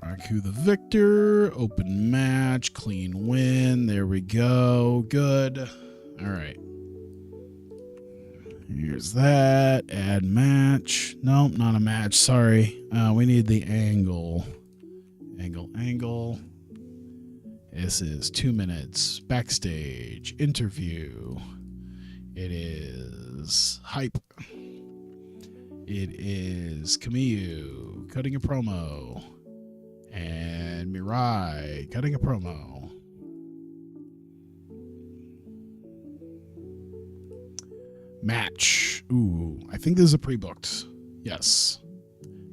Raku the victor. Open match. Clean win. There we go. Good. All right. Here's that. Add match. Nope, not a match. Sorry. We need the angle. Angle. This is 2 minutes. Backstage. Interview. It is Hype. It is Camille cutting a promo. And Mirai cutting a promo. Match. Ooh, I think this is a pre-booked. Yes.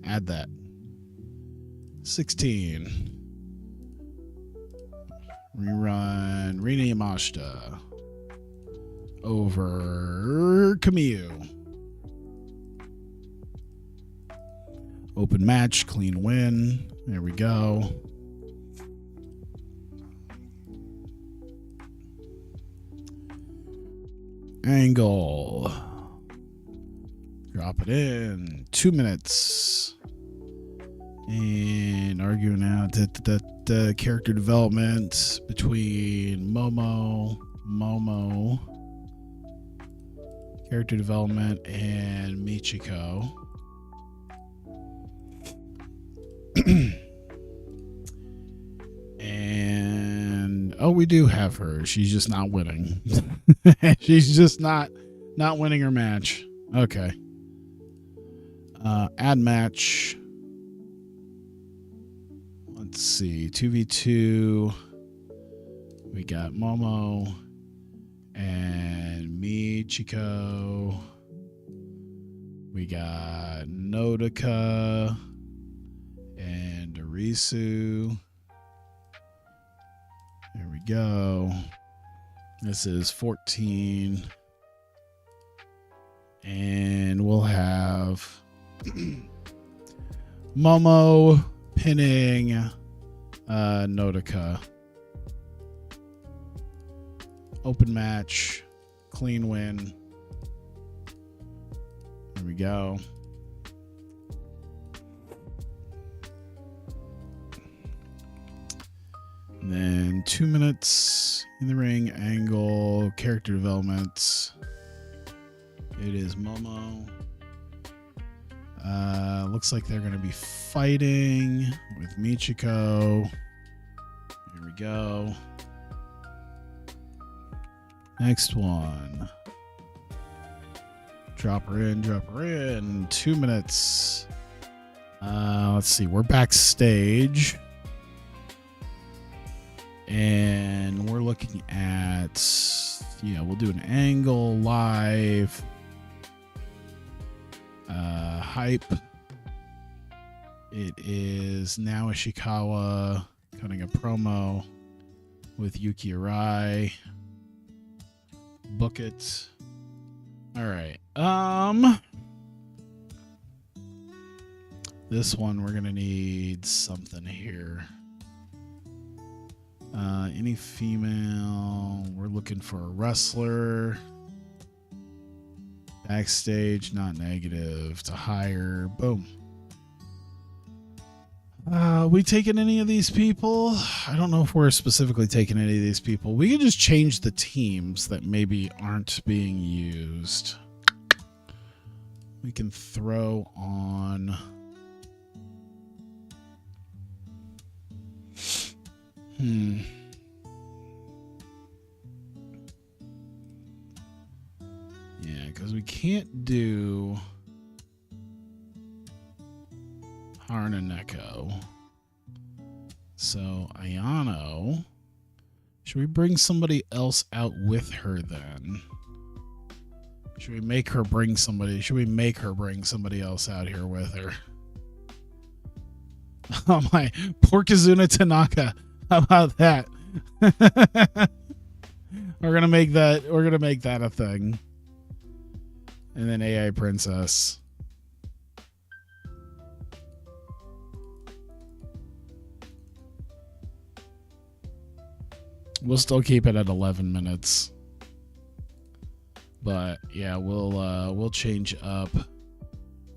Add that. 16. Rerun Rina Yamashita over Camille. Open match, clean win. There we go. Angle. Drop it in. 2 minutes. And arguing out the character development between Momo, character development, and Michiko. And we do have her. She's just not winning. She's just not winning her match. Okay. Add match. Let's see. 2v2. We got Momo and Michiko. We got Nodoka and Arisu. There we go. This is 14. And we'll have Momo pinning Nodoka. Open match. Clean win. There we go. And then 2 minutes in the ring. Angle. Character development. It is Momo. Looks like they're going to be fighting with Michiko. Here we go. Next one. Drop her in. 2 minutes. Let's see. We're backstage. And we're looking at, we'll do an angle live. Hype. It is now Ishikawa cutting a promo with Yuki Arai. Book it. All right. This one we're gonna need something here. Any female? We're looking for a wrestler. Backstage, not negative. To hire. Boom. We taking any of these people? I don't know if we're specifically taking any of these people. We can just change the teams that maybe aren't being used. We can throw on. Yeah, because we can't do Harnoneko. So Ayano. Should we bring somebody else out with her then? Should we make her bring somebody? Should we make her bring somebody else out here with her? Oh my, poor Kazuna Tanaka. How about that? We're gonna make that a thing. And then AI Princess. We'll still keep it at 11 minutes. But yeah, we'll change up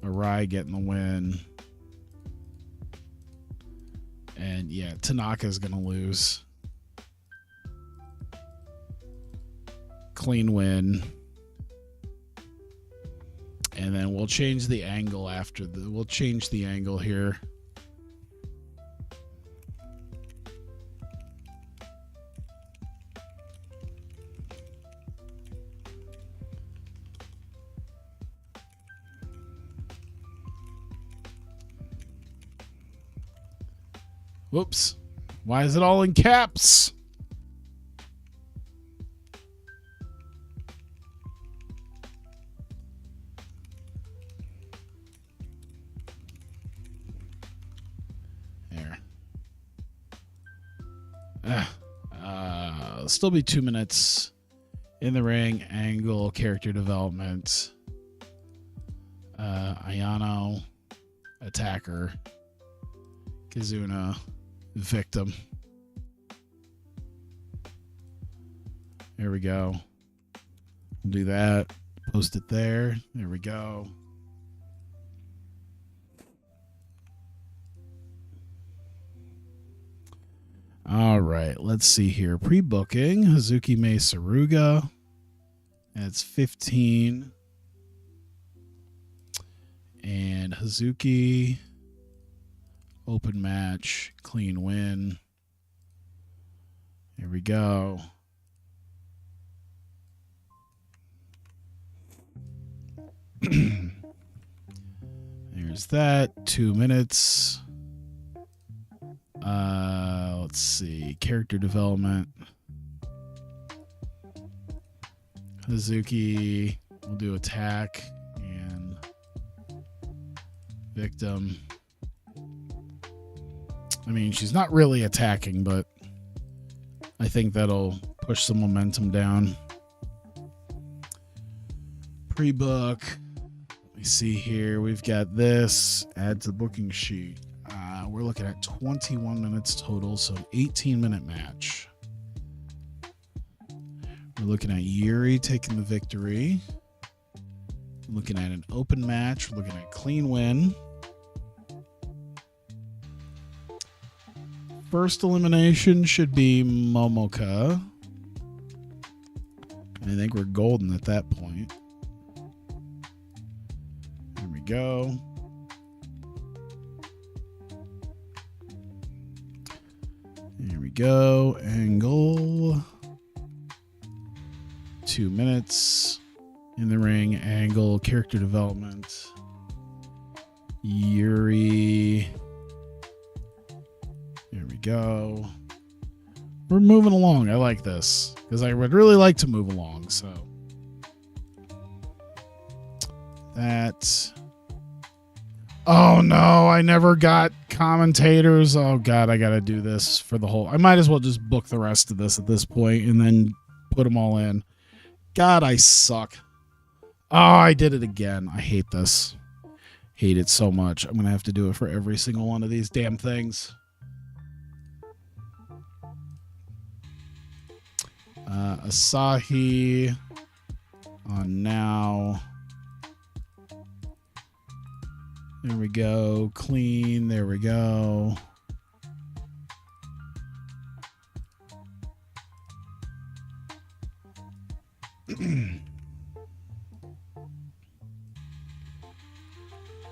Arai getting the win. And yeah, Tanaka's gonna lose. Clean win. And then we'll change the angle we'll change the angle here. Whoops. Why is it all in caps? There. Still be 2 minutes in the ring. Angle, character development. Ayano, attacker. Kizuna, victim. There we go. We'll do that. Post it there. There we go. All right, let's see here. Pre-booking, Hazuki Mei Saruga. That's 15. And Hazuki, open match, clean win. Here we go. There's that. 2 minutes. Let's see. Character development. Hazuki. We'll do attack and victim. I mean, she's not really attacking, but I think that'll push some momentum down. Pre-book. Let me see here. We've got this. Add to booking sheet. We're looking at 21 minutes total, so 18-minute match. We're looking at Yuri taking the victory. We're looking at an open match. We're looking at clean win. First elimination should be Momoka. I think we're golden at that point. There we go. Here we go. Angle. 2 minutes in the ring. Angle. Character development. Yuri. There we go. We're moving along. I like this because I would really like to move along. So that. Oh no, I never got commentators. Oh god, I gotta do this for the whole. I might as well just book the rest of this at this point and then put them all in. God, I suck. Oh, I did it again. I hate this. Hate it so much. I'm gonna have to do it for every single one of these damn things. Asahi on now. There we go. Clean. There we go.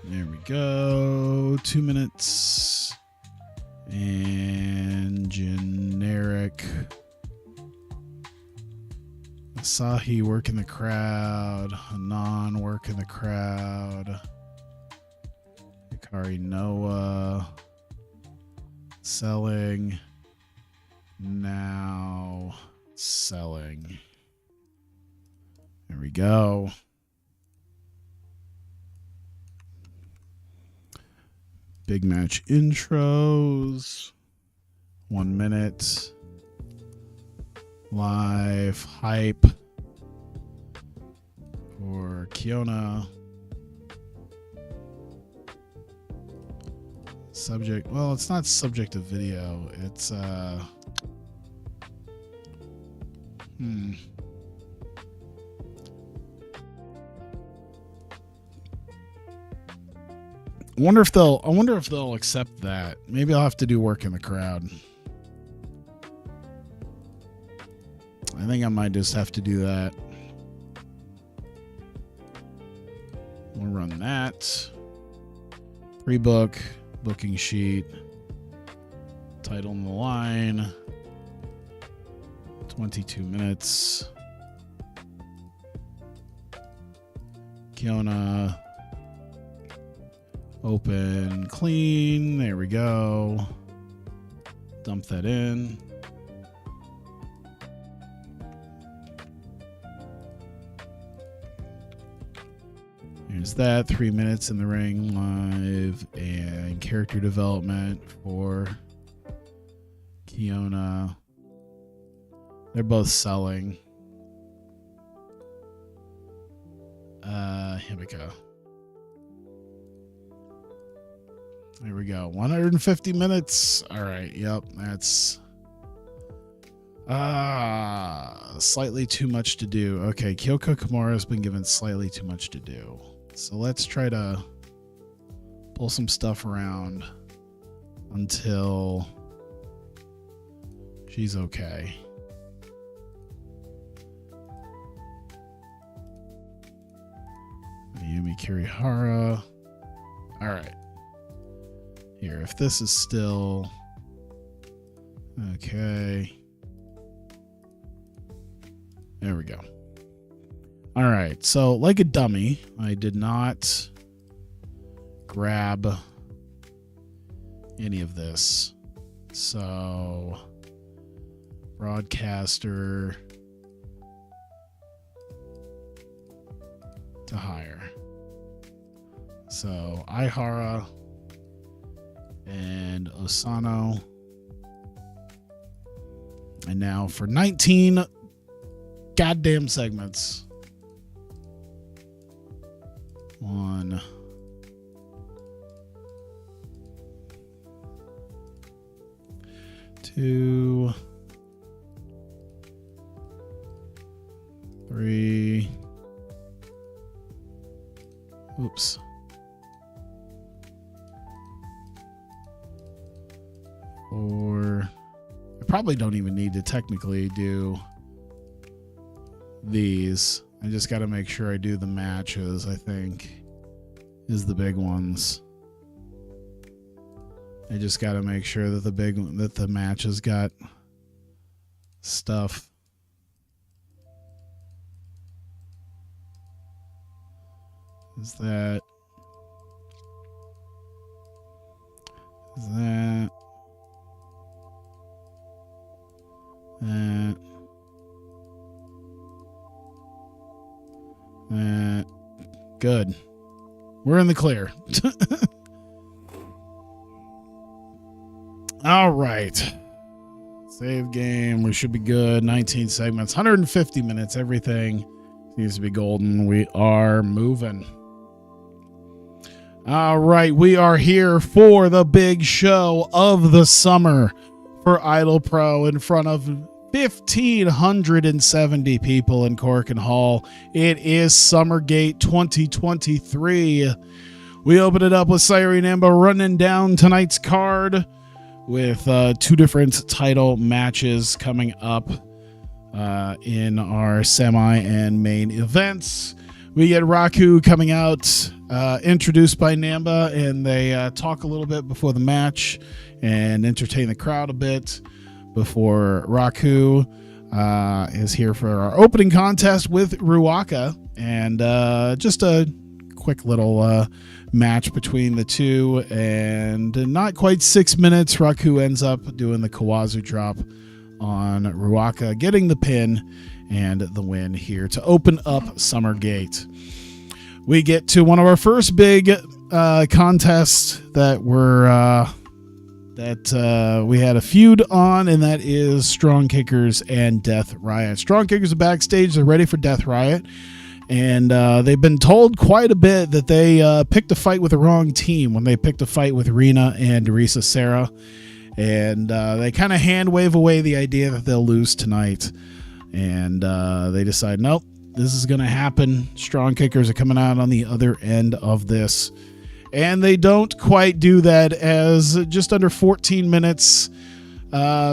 There we go. 2 minutes. And generic. Asahi working the crowd. Hanan working the crowd. Hikari Noah selling. Now selling. There we go. Big match intros. 1 minute. Live hype for Kiona. Subject, well, it's not subject of video. It's I wonder if they'll accept that. Maybe I'll have to do work in the crowd. I think I might just have to do that. We'll run that. Pre-book, booking sheet, title on the line. 22 minutes. Kiona. Open, clean. There we go. dump that in. Here's that. 3 minutes in the ring live and character development for Kiona. They're both selling. Here we go. There we go. 150 minutes. All right. Yep. That's slightly too much to do. Okay. Kyoko Kimura has been given slightly too much to do. So let's try to pull some stuff around until she's okay. Yumi Kirihara. All right. Here, if this is still okay. There we go. All right. So, like a dummy, I did not grab any of this. So, broadcaster to hire. So, Aihara and Osano. And now for 19 goddamn segments. 1, 2, 3. Oops. 4. I probably don't even need to technically do these. I just got to make sure I do the matches, I think, is the big ones. I just got to make sure that the matches got stuff. Is that? Is that? That. That. Good. We're in the clear. All right. Save game. We should be good. 19 segments, 150 minutes. Everything seems to be golden. We are moving. All right. We are here for the big show of the summer for IdolPro in front of 1,570 people in Corkin Hall. It is Summergate 2023. We open it up with Sayuri Namba running down tonight's card with 2 different title matches coming up in our semi and main events. We get Raku coming out, introduced by Namba, and they talk a little bit before the match and entertain the crowd a bit before Raku is here for our opening contest with Ruaka, and just a quick little match between the two, and not quite 6 minutes, Raku ends up doing the Kawazu drop on Ruaka, getting the pin and the win here to open up Summergate. We get to one of our first big contests that we had a feud on, and that is Strong Kickers and Death Riot. Strong Kickers are backstage. They're ready for Death Riot, and they've been told quite a bit that they picked a fight with the wrong team when they picked a fight with Rina and Risa Sarah, and they kind of hand wave away the idea that they'll lose tonight, and they decide, nope, this is going to happen. Strong Kickers are coming out on the other end of this. And they don't quite do that, as just under 14 minutes,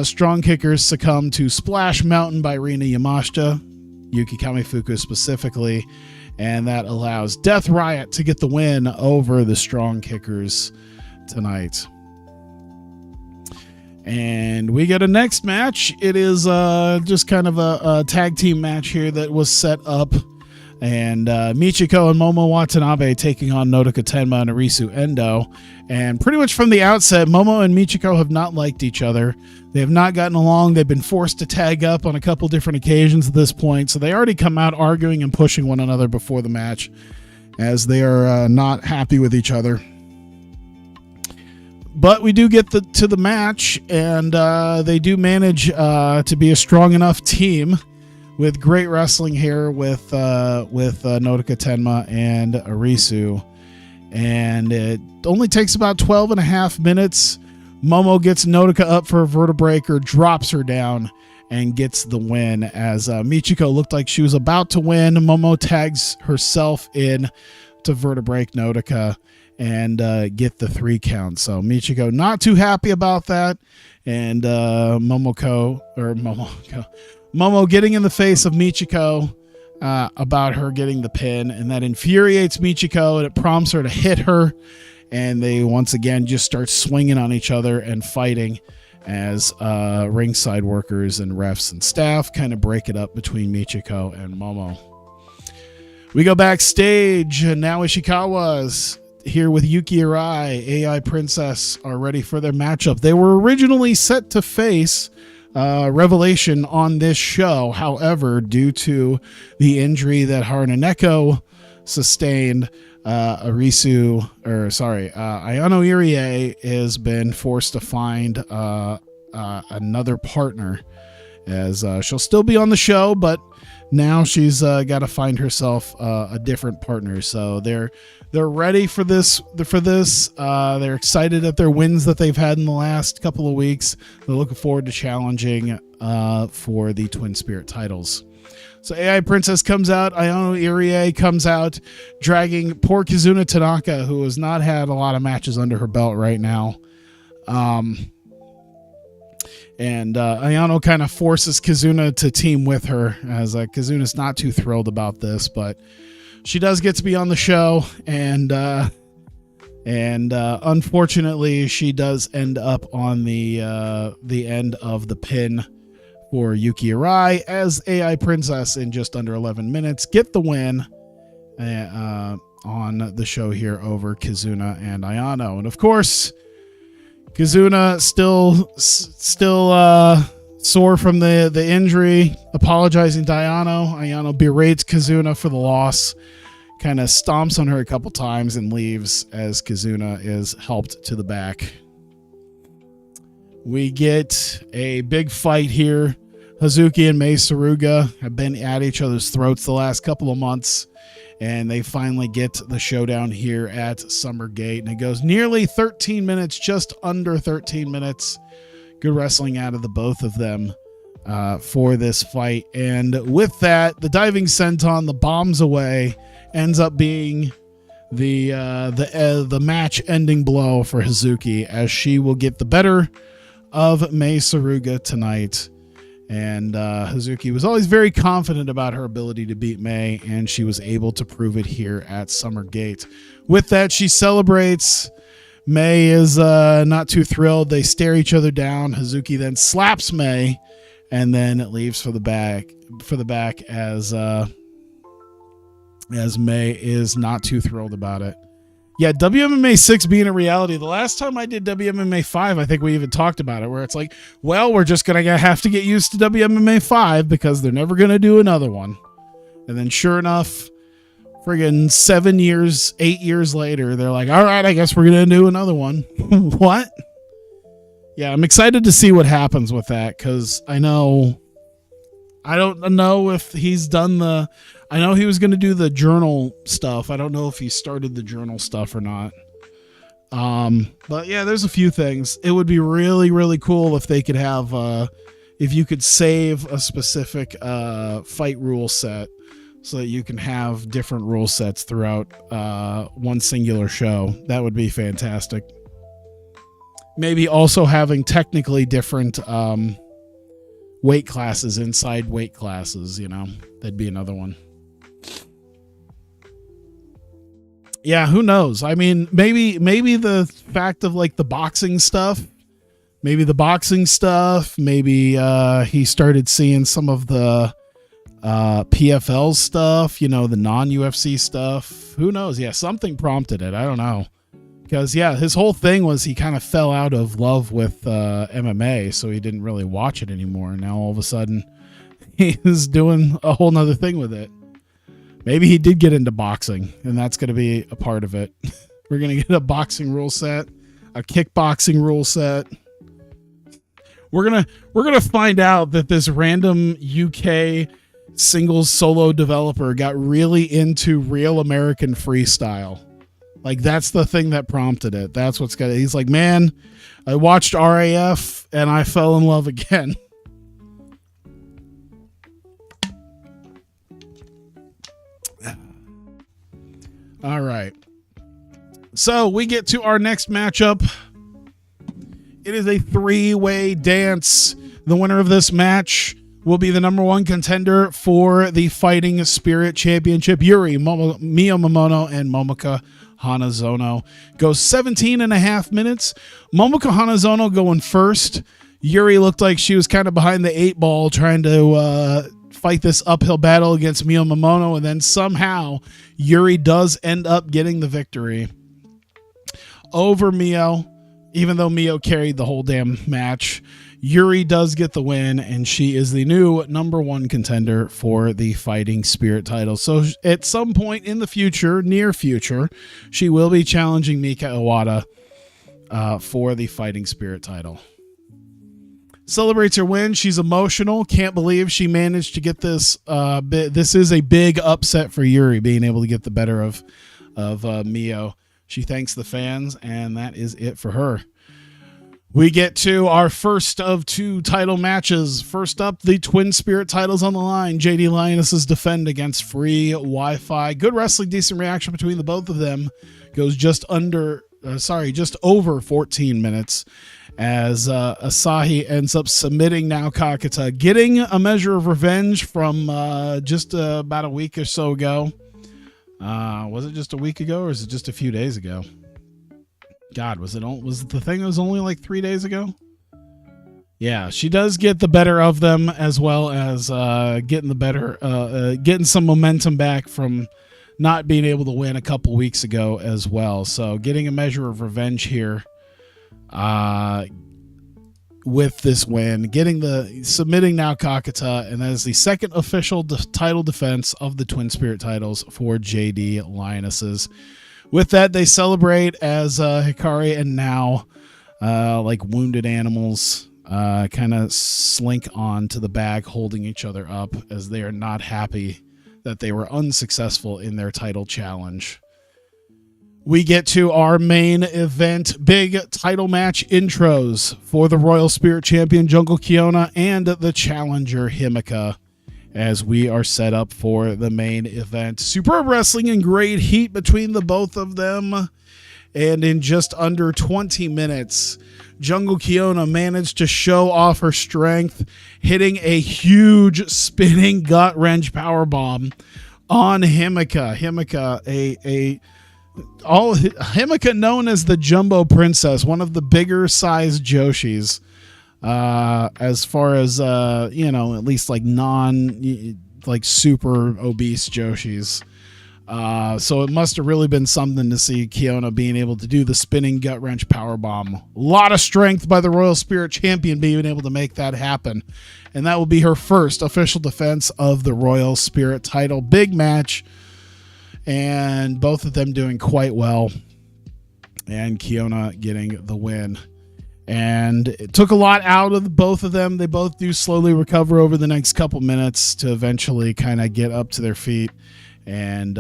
Strong Kickers succumb to Splash Mountain by Rina Yamashita, Yuki Kamifuku specifically, and that allows Death Riot to get the win over the Strong Kickers tonight. And we get a next match. It is just kind of a tag team match here that was set up And Michiko and Momo Watanabe taking on Nodoka Tenma and Arisu Endo. And pretty much from the outset, Momo and Michiko have not liked each other. They have not gotten along. They've been forced to tag up on a couple different occasions at this point. So they already come out arguing and pushing one another before the match, as they are not happy with each other. But we do get to the match, and they do manage to be a strong enough team with great wrestling here with Nodoka Tenma and Arisu. And it only takes about 12 and a half minutes. Momo gets Nodoka up for a vertebreaker, drops her down, and gets the win. As Michiko looked like she was about to win, Momo tags herself in to vertebrake Nodoka and get the 3 count. So Michiko not too happy about that. And Momo getting in the face of Michiko about her getting the pin, and that infuriates Michiko, and it prompts her to hit her, and they once again just start swinging on each other and fighting as ringside workers and refs and staff kind of break it up between Michiko and Momo. We go backstage, and now Ishikawa's here with Yuki Arai. AI Princess are ready for their matchup. They were originally set to face Revelation on this show. However, due to the injury that Haraneko sustained, Ayano Irie has been forced to find another partner, as she'll still be on the show, but now she's got to find herself a different partner. So they're ready for this. They're excited at their wins that they've had in the last couple of weeks. They're looking forward to challenging for the Twin Spirit titles. So AI Princess comes out. Ayano Irie comes out, dragging poor Kazuna Tanaka, who has not had a lot of matches under her belt right now. And Ayano kind of forces Kazuna to team with her, as Kazuna's not too thrilled about this, but she does get to be on the show, and unfortunately, she does end up on the end of the pin for Yuki Arai, as AI Princess in just under 11 minutes get the win on the show here over Kazuna and Ayano. And of course, Kazuna still sore from the injury, apologizing to Ayano. Ayano berates Kazuna for the loss, kind of stomps on her a couple times and leaves, as Kazuna is helped to the back. We get a big fight here. Hazuki and Mei Suruga have been at each other's throats the last couple of months, and they finally get the showdown here at Summer Gate, and it goes nearly 13 minutes, just under 13 minutes. Good wrestling out of the both of them for this fight. And with that, the diving senton, the bombs away, ends up being the match ending blow for Hazuki, as she will get the better of Mei Suruga tonight. And Hazuki was always very confident about her ability to beat Mei, and she was able to prove it here at Summer Gate. With that, she celebrates. Mei is not too thrilled. They stare each other down. Hazuki then slaps Mei, and then it leaves for the back as Mei is not too thrilled about it. Yeah, WMMA 6 being a reality. The last time I did WMMA 5, I think we even talked about it, where it's like, well, we're just going to have to get used to WMMA 5 because they're never going to do another one. And then sure enough, friggin' 8 years later, they're like, all right, I guess we're going to do another one. What? Yeah, I'm excited to see what happens with that, because I don't know if he's done I know he was going to do the journal stuff. I don't know if he started the journal stuff or not. But yeah, there's a few things. It would be really, really cool if they could have, if you could save a specific fight rule set so that you can have different rule sets throughout one singular show. That would be fantastic. Maybe also having technically different weight classes inside weight classes, that'd be another one. Yeah, who knows? I mean, maybe the fact of like the boxing stuff, maybe he started seeing some of the PFL stuff, the non-UFC stuff. Who knows? Yeah, something prompted it. I don't know. Because, his whole thing was he kind of fell out of love with MMA, so he didn't really watch it anymore. And now all of a sudden, he's doing a whole nother thing with it. Maybe he did get into boxing, and that's going to be a part of it. We're going to get a boxing rule set, a kickboxing rule set. We're gonna find out that this random UK singles solo developer got really into real American freestyle. Like, that's the thing that prompted it. That's what's got it. He's like, man, I watched RAF and I fell in love again. All right. So we get to our next matchup. It is a three-way dance. The winner of this match will be the number one contender for the Fighting Spirit Championship. Yuri Miyamoto and Momoko Hanazono goes 17 and a half minutes. Momoko Hanazono going first. Yuri looked like she was kind of behind the eight ball trying to fight this uphill battle against Miyamoto, and then somehow Yuri does end up getting the victory over Mio. Even though Mio carried the whole damn match, Yuri does get the win, and she is the new number one contender for the Fighting Spirit title. So at some point in the future, near future, she will be challenging Mika Iwata for the Fighting Spirit title. Celebrates her win. She's emotional. Can't believe she managed to get this. This is a big upset for Yuri, being able to get the better of Mio. She thanks the fans, and that is it for her. We get to our first of two title matches. First up, the Twin Spirit titles on the line. JD Lionesses defend against Free Wi-Fi. Good wrestling, decent reaction between the both of them. Goes just over 14 minutes as Asahi ends up submitting Nao Kakata, getting a measure of revenge from just about a week or so ago. Was it just a week ago, or is it just a few days ago? God, was the thing that was only like 3 days ago? Yeah, she does get the better of them, as well as getting some momentum back from not being able to win a couple weeks ago as well. So getting a measure of revenge here with this win, submitting Nao Kakata, and that is the second official title defense of the Twin Spirit titles for JD Lionesses. With that, they celebrate as Hikari and Nao, like wounded animals, kind of slink on to the bag, holding each other up as they are not happy that they were unsuccessful in their title challenge. We get to our main event, big title match intros for the Royal Spirit Champion Jungle Kiona and the challenger Himeka, as we are set up for the main event. Superb wrestling and great heat between the both of them. And in just under 20 minutes, Jungle Kiona managed to show off her strength, hitting a huge spinning gut wrench powerbomb on Himeka. Himeka, known as the Jumbo Princess, one of the bigger sized Joshis, as far as at least like super obese Joshis. So it must have really been something to see Kiona being able to do the spinning gut wrench powerbomb. A lot of strength by the Royal Spirit Champion being able to make that happen. And that will be her first official defense of the Royal Spirit title. Big match. And both of them doing quite well. And Kiona getting the win. And it took a lot out of both of them. They both do slowly recover over the next couple minutes to eventually kind of get up to their feet and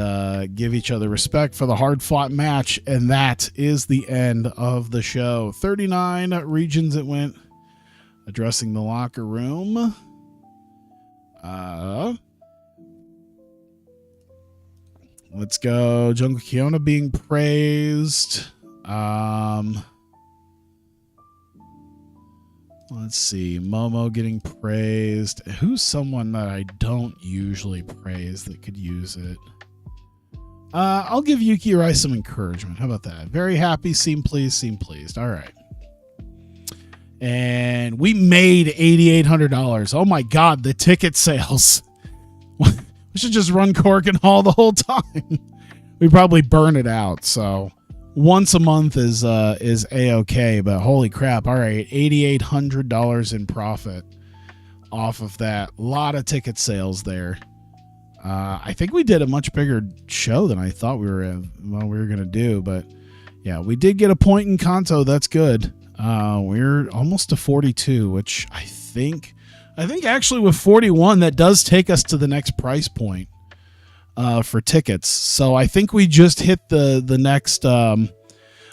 give each other respect for the hard-fought match. And that is the end of the show. 39 regions it went. Addressing the locker room. Let's go. Jungle Kiona being praised. Let's see. Momo getting praised. Who's someone that I don't usually praise that could use it? I'll give Yuki Rai some encouragement. How about that? Very happy. Seem pleased. Seem pleased. All right. And we made $8,800. Oh my God. The ticket sales. We should just run Cork and Hall the whole time. We probably burn it out. So once a month is a-okay. But holy crap! All right, $8,800 in profit off of that. A lot of ticket sales there. I think we did a much bigger show than I thought we were going to do. But yeah, we did get a point in Kanto. That's good. We're almost to 42, which I think actually with 41, that does take us to the next price point for tickets. So I think we just hit the next, I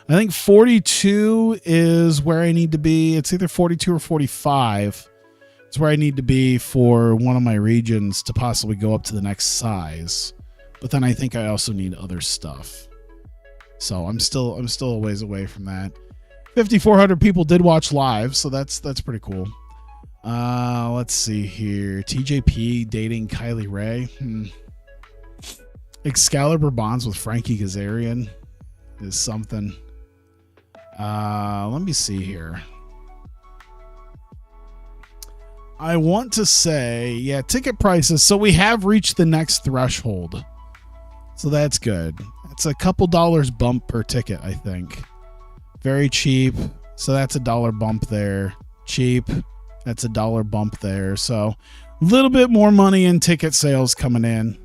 think 42 is where I need to be. It's either 42 or 45. It's where I need to be for one of my regions to possibly go up to the next size. But then I think I also need other stuff. So I'm still a ways away from that. 5,400 people did watch live, so that's pretty cool. Let's see here. TJP dating Kylie Ray. Excalibur bonds with Frankie Kazarian is something. Let me see here. I want to say, yeah, ticket prices. So we have reached the next threshold. So that's good. It's a couple dollars bump per ticket, I think. Very cheap. So that's $1 bump there. Cheap. That's $1 bump there. So a little bit more money in ticket sales coming in.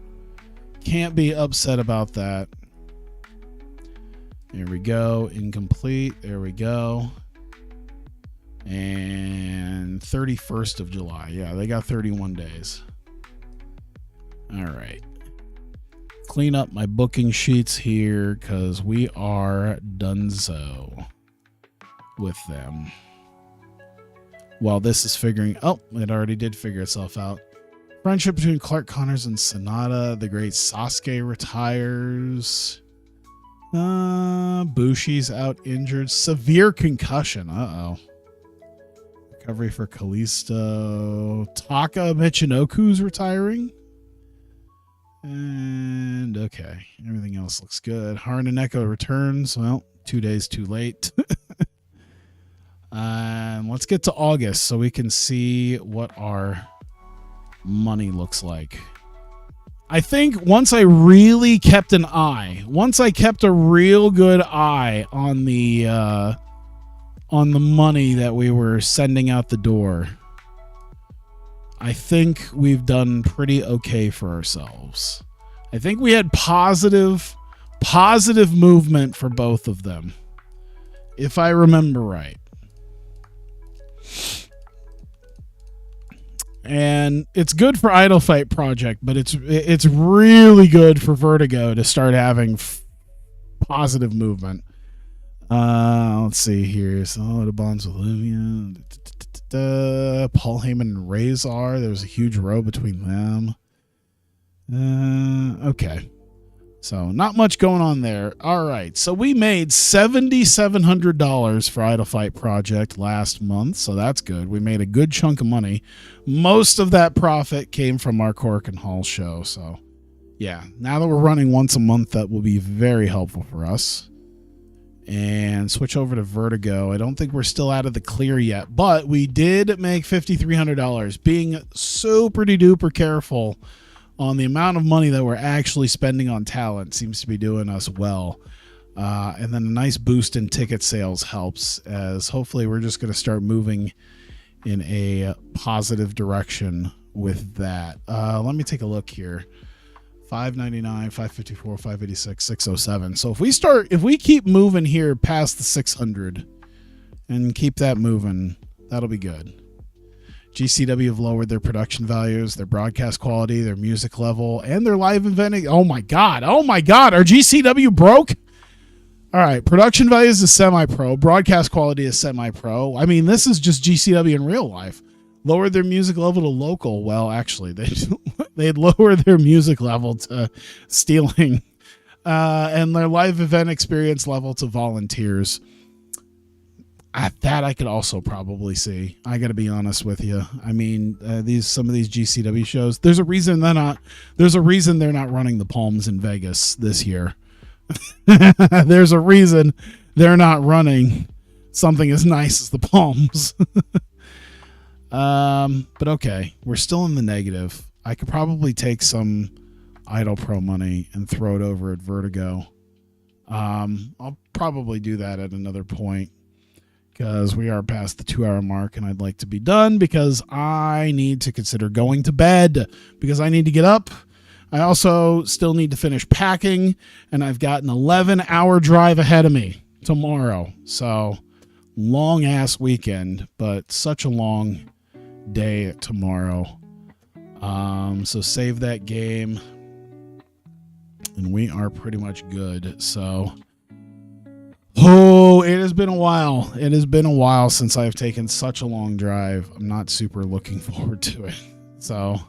Can't be upset about that. There we go. Incomplete. There we go. And 31st of July. Yeah, they got 31 days. All right. Clean up my booking sheets here because we are donezo with them. While this is figuring... Oh, it already did figure itself out. Friendship between Clark Connors and Sonata. The great Sasuke retires. Bushi's out injured. Severe concussion. Uh-oh. Recovery for Kalisto. Taka Michinoku's retiring. And okay, everything else looks good. Haraneko returns. Well, 2 days too late. Let's get to August so we can see what our money looks like. I think once I really kept an eye, once I kept a real good eye on the money that we were sending out the door, I think we've done pretty okay for ourselves. I think we had positive movement for both of them, if I remember right. And it's good for Idol Fight Project, but it's really good for Vertigo to start having positive movement. Let's see here. So the bonds with Olivia. Paul Heyman and Razor. There was a huge row between them. Okay. So not much going on there. All right. So we made $7,700 for Idol Fight Project last month. So that's good. We made a good chunk of money. Most of that profit came from our Cork and Hall show. So yeah, now that we're running once a month, that will be very helpful for us. And switch over to Vertigo. I don't think we're still out of the clear yet, but we did make $5,300. Being super duper careful on the amount of money that we're actually spending on talent seems to be doing us well. And then a nice boost in ticket sales helps, as hopefully we're just going to start moving in a positive direction with that. Let me take a look here. 599, 554, 586, 607. So if we keep moving here past the 600 and keep that moving, that'll be good. GCW have lowered their production values, their broadcast quality, their music level, and their live event. Oh my God. Our GCW broke? All right. Production values is semi-pro. Broadcast quality is semi-pro. I mean, this is just GCW in real life. Lowered their music level to local. Well, actually, they'd lower their music level to stealing, and their live event experience level to volunteers. That I could also probably see. I got to be honest with you. I mean, some of these GCW shows. There's a reason they're not running the Palms in Vegas this year. There's a reason they're not running something as nice as the Palms. But okay, we're still in the negative. I could probably take some IdolPro money and throw it over at Vertigo. I'll probably do that at another point because we are past the 2-hour mark and I'd like to be done because I need to consider going to bed because I need to get up. I also still need to finish packing, and I've got an 11-hour drive ahead of me tomorrow. So long ass weekend, but such a long day tomorrow. So save that game and we are pretty much good. So, it has been a while. It has been a while since I've taken such a long drive. I'm not super looking forward to it. So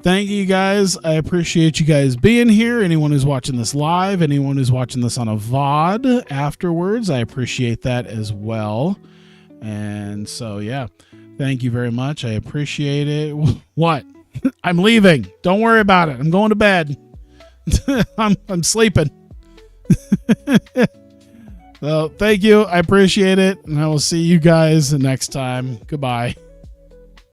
thank you guys. I appreciate you guys being here. Anyone who's watching this live, anyone who's watching this on a VOD afterwards, I appreciate that as well. And so, yeah, thank you very much. I appreciate it. What? I'm leaving. Don't worry about it. I'm going to bed. I'm sleeping. So thank you. I appreciate it. And I will see you guys next time. Goodbye.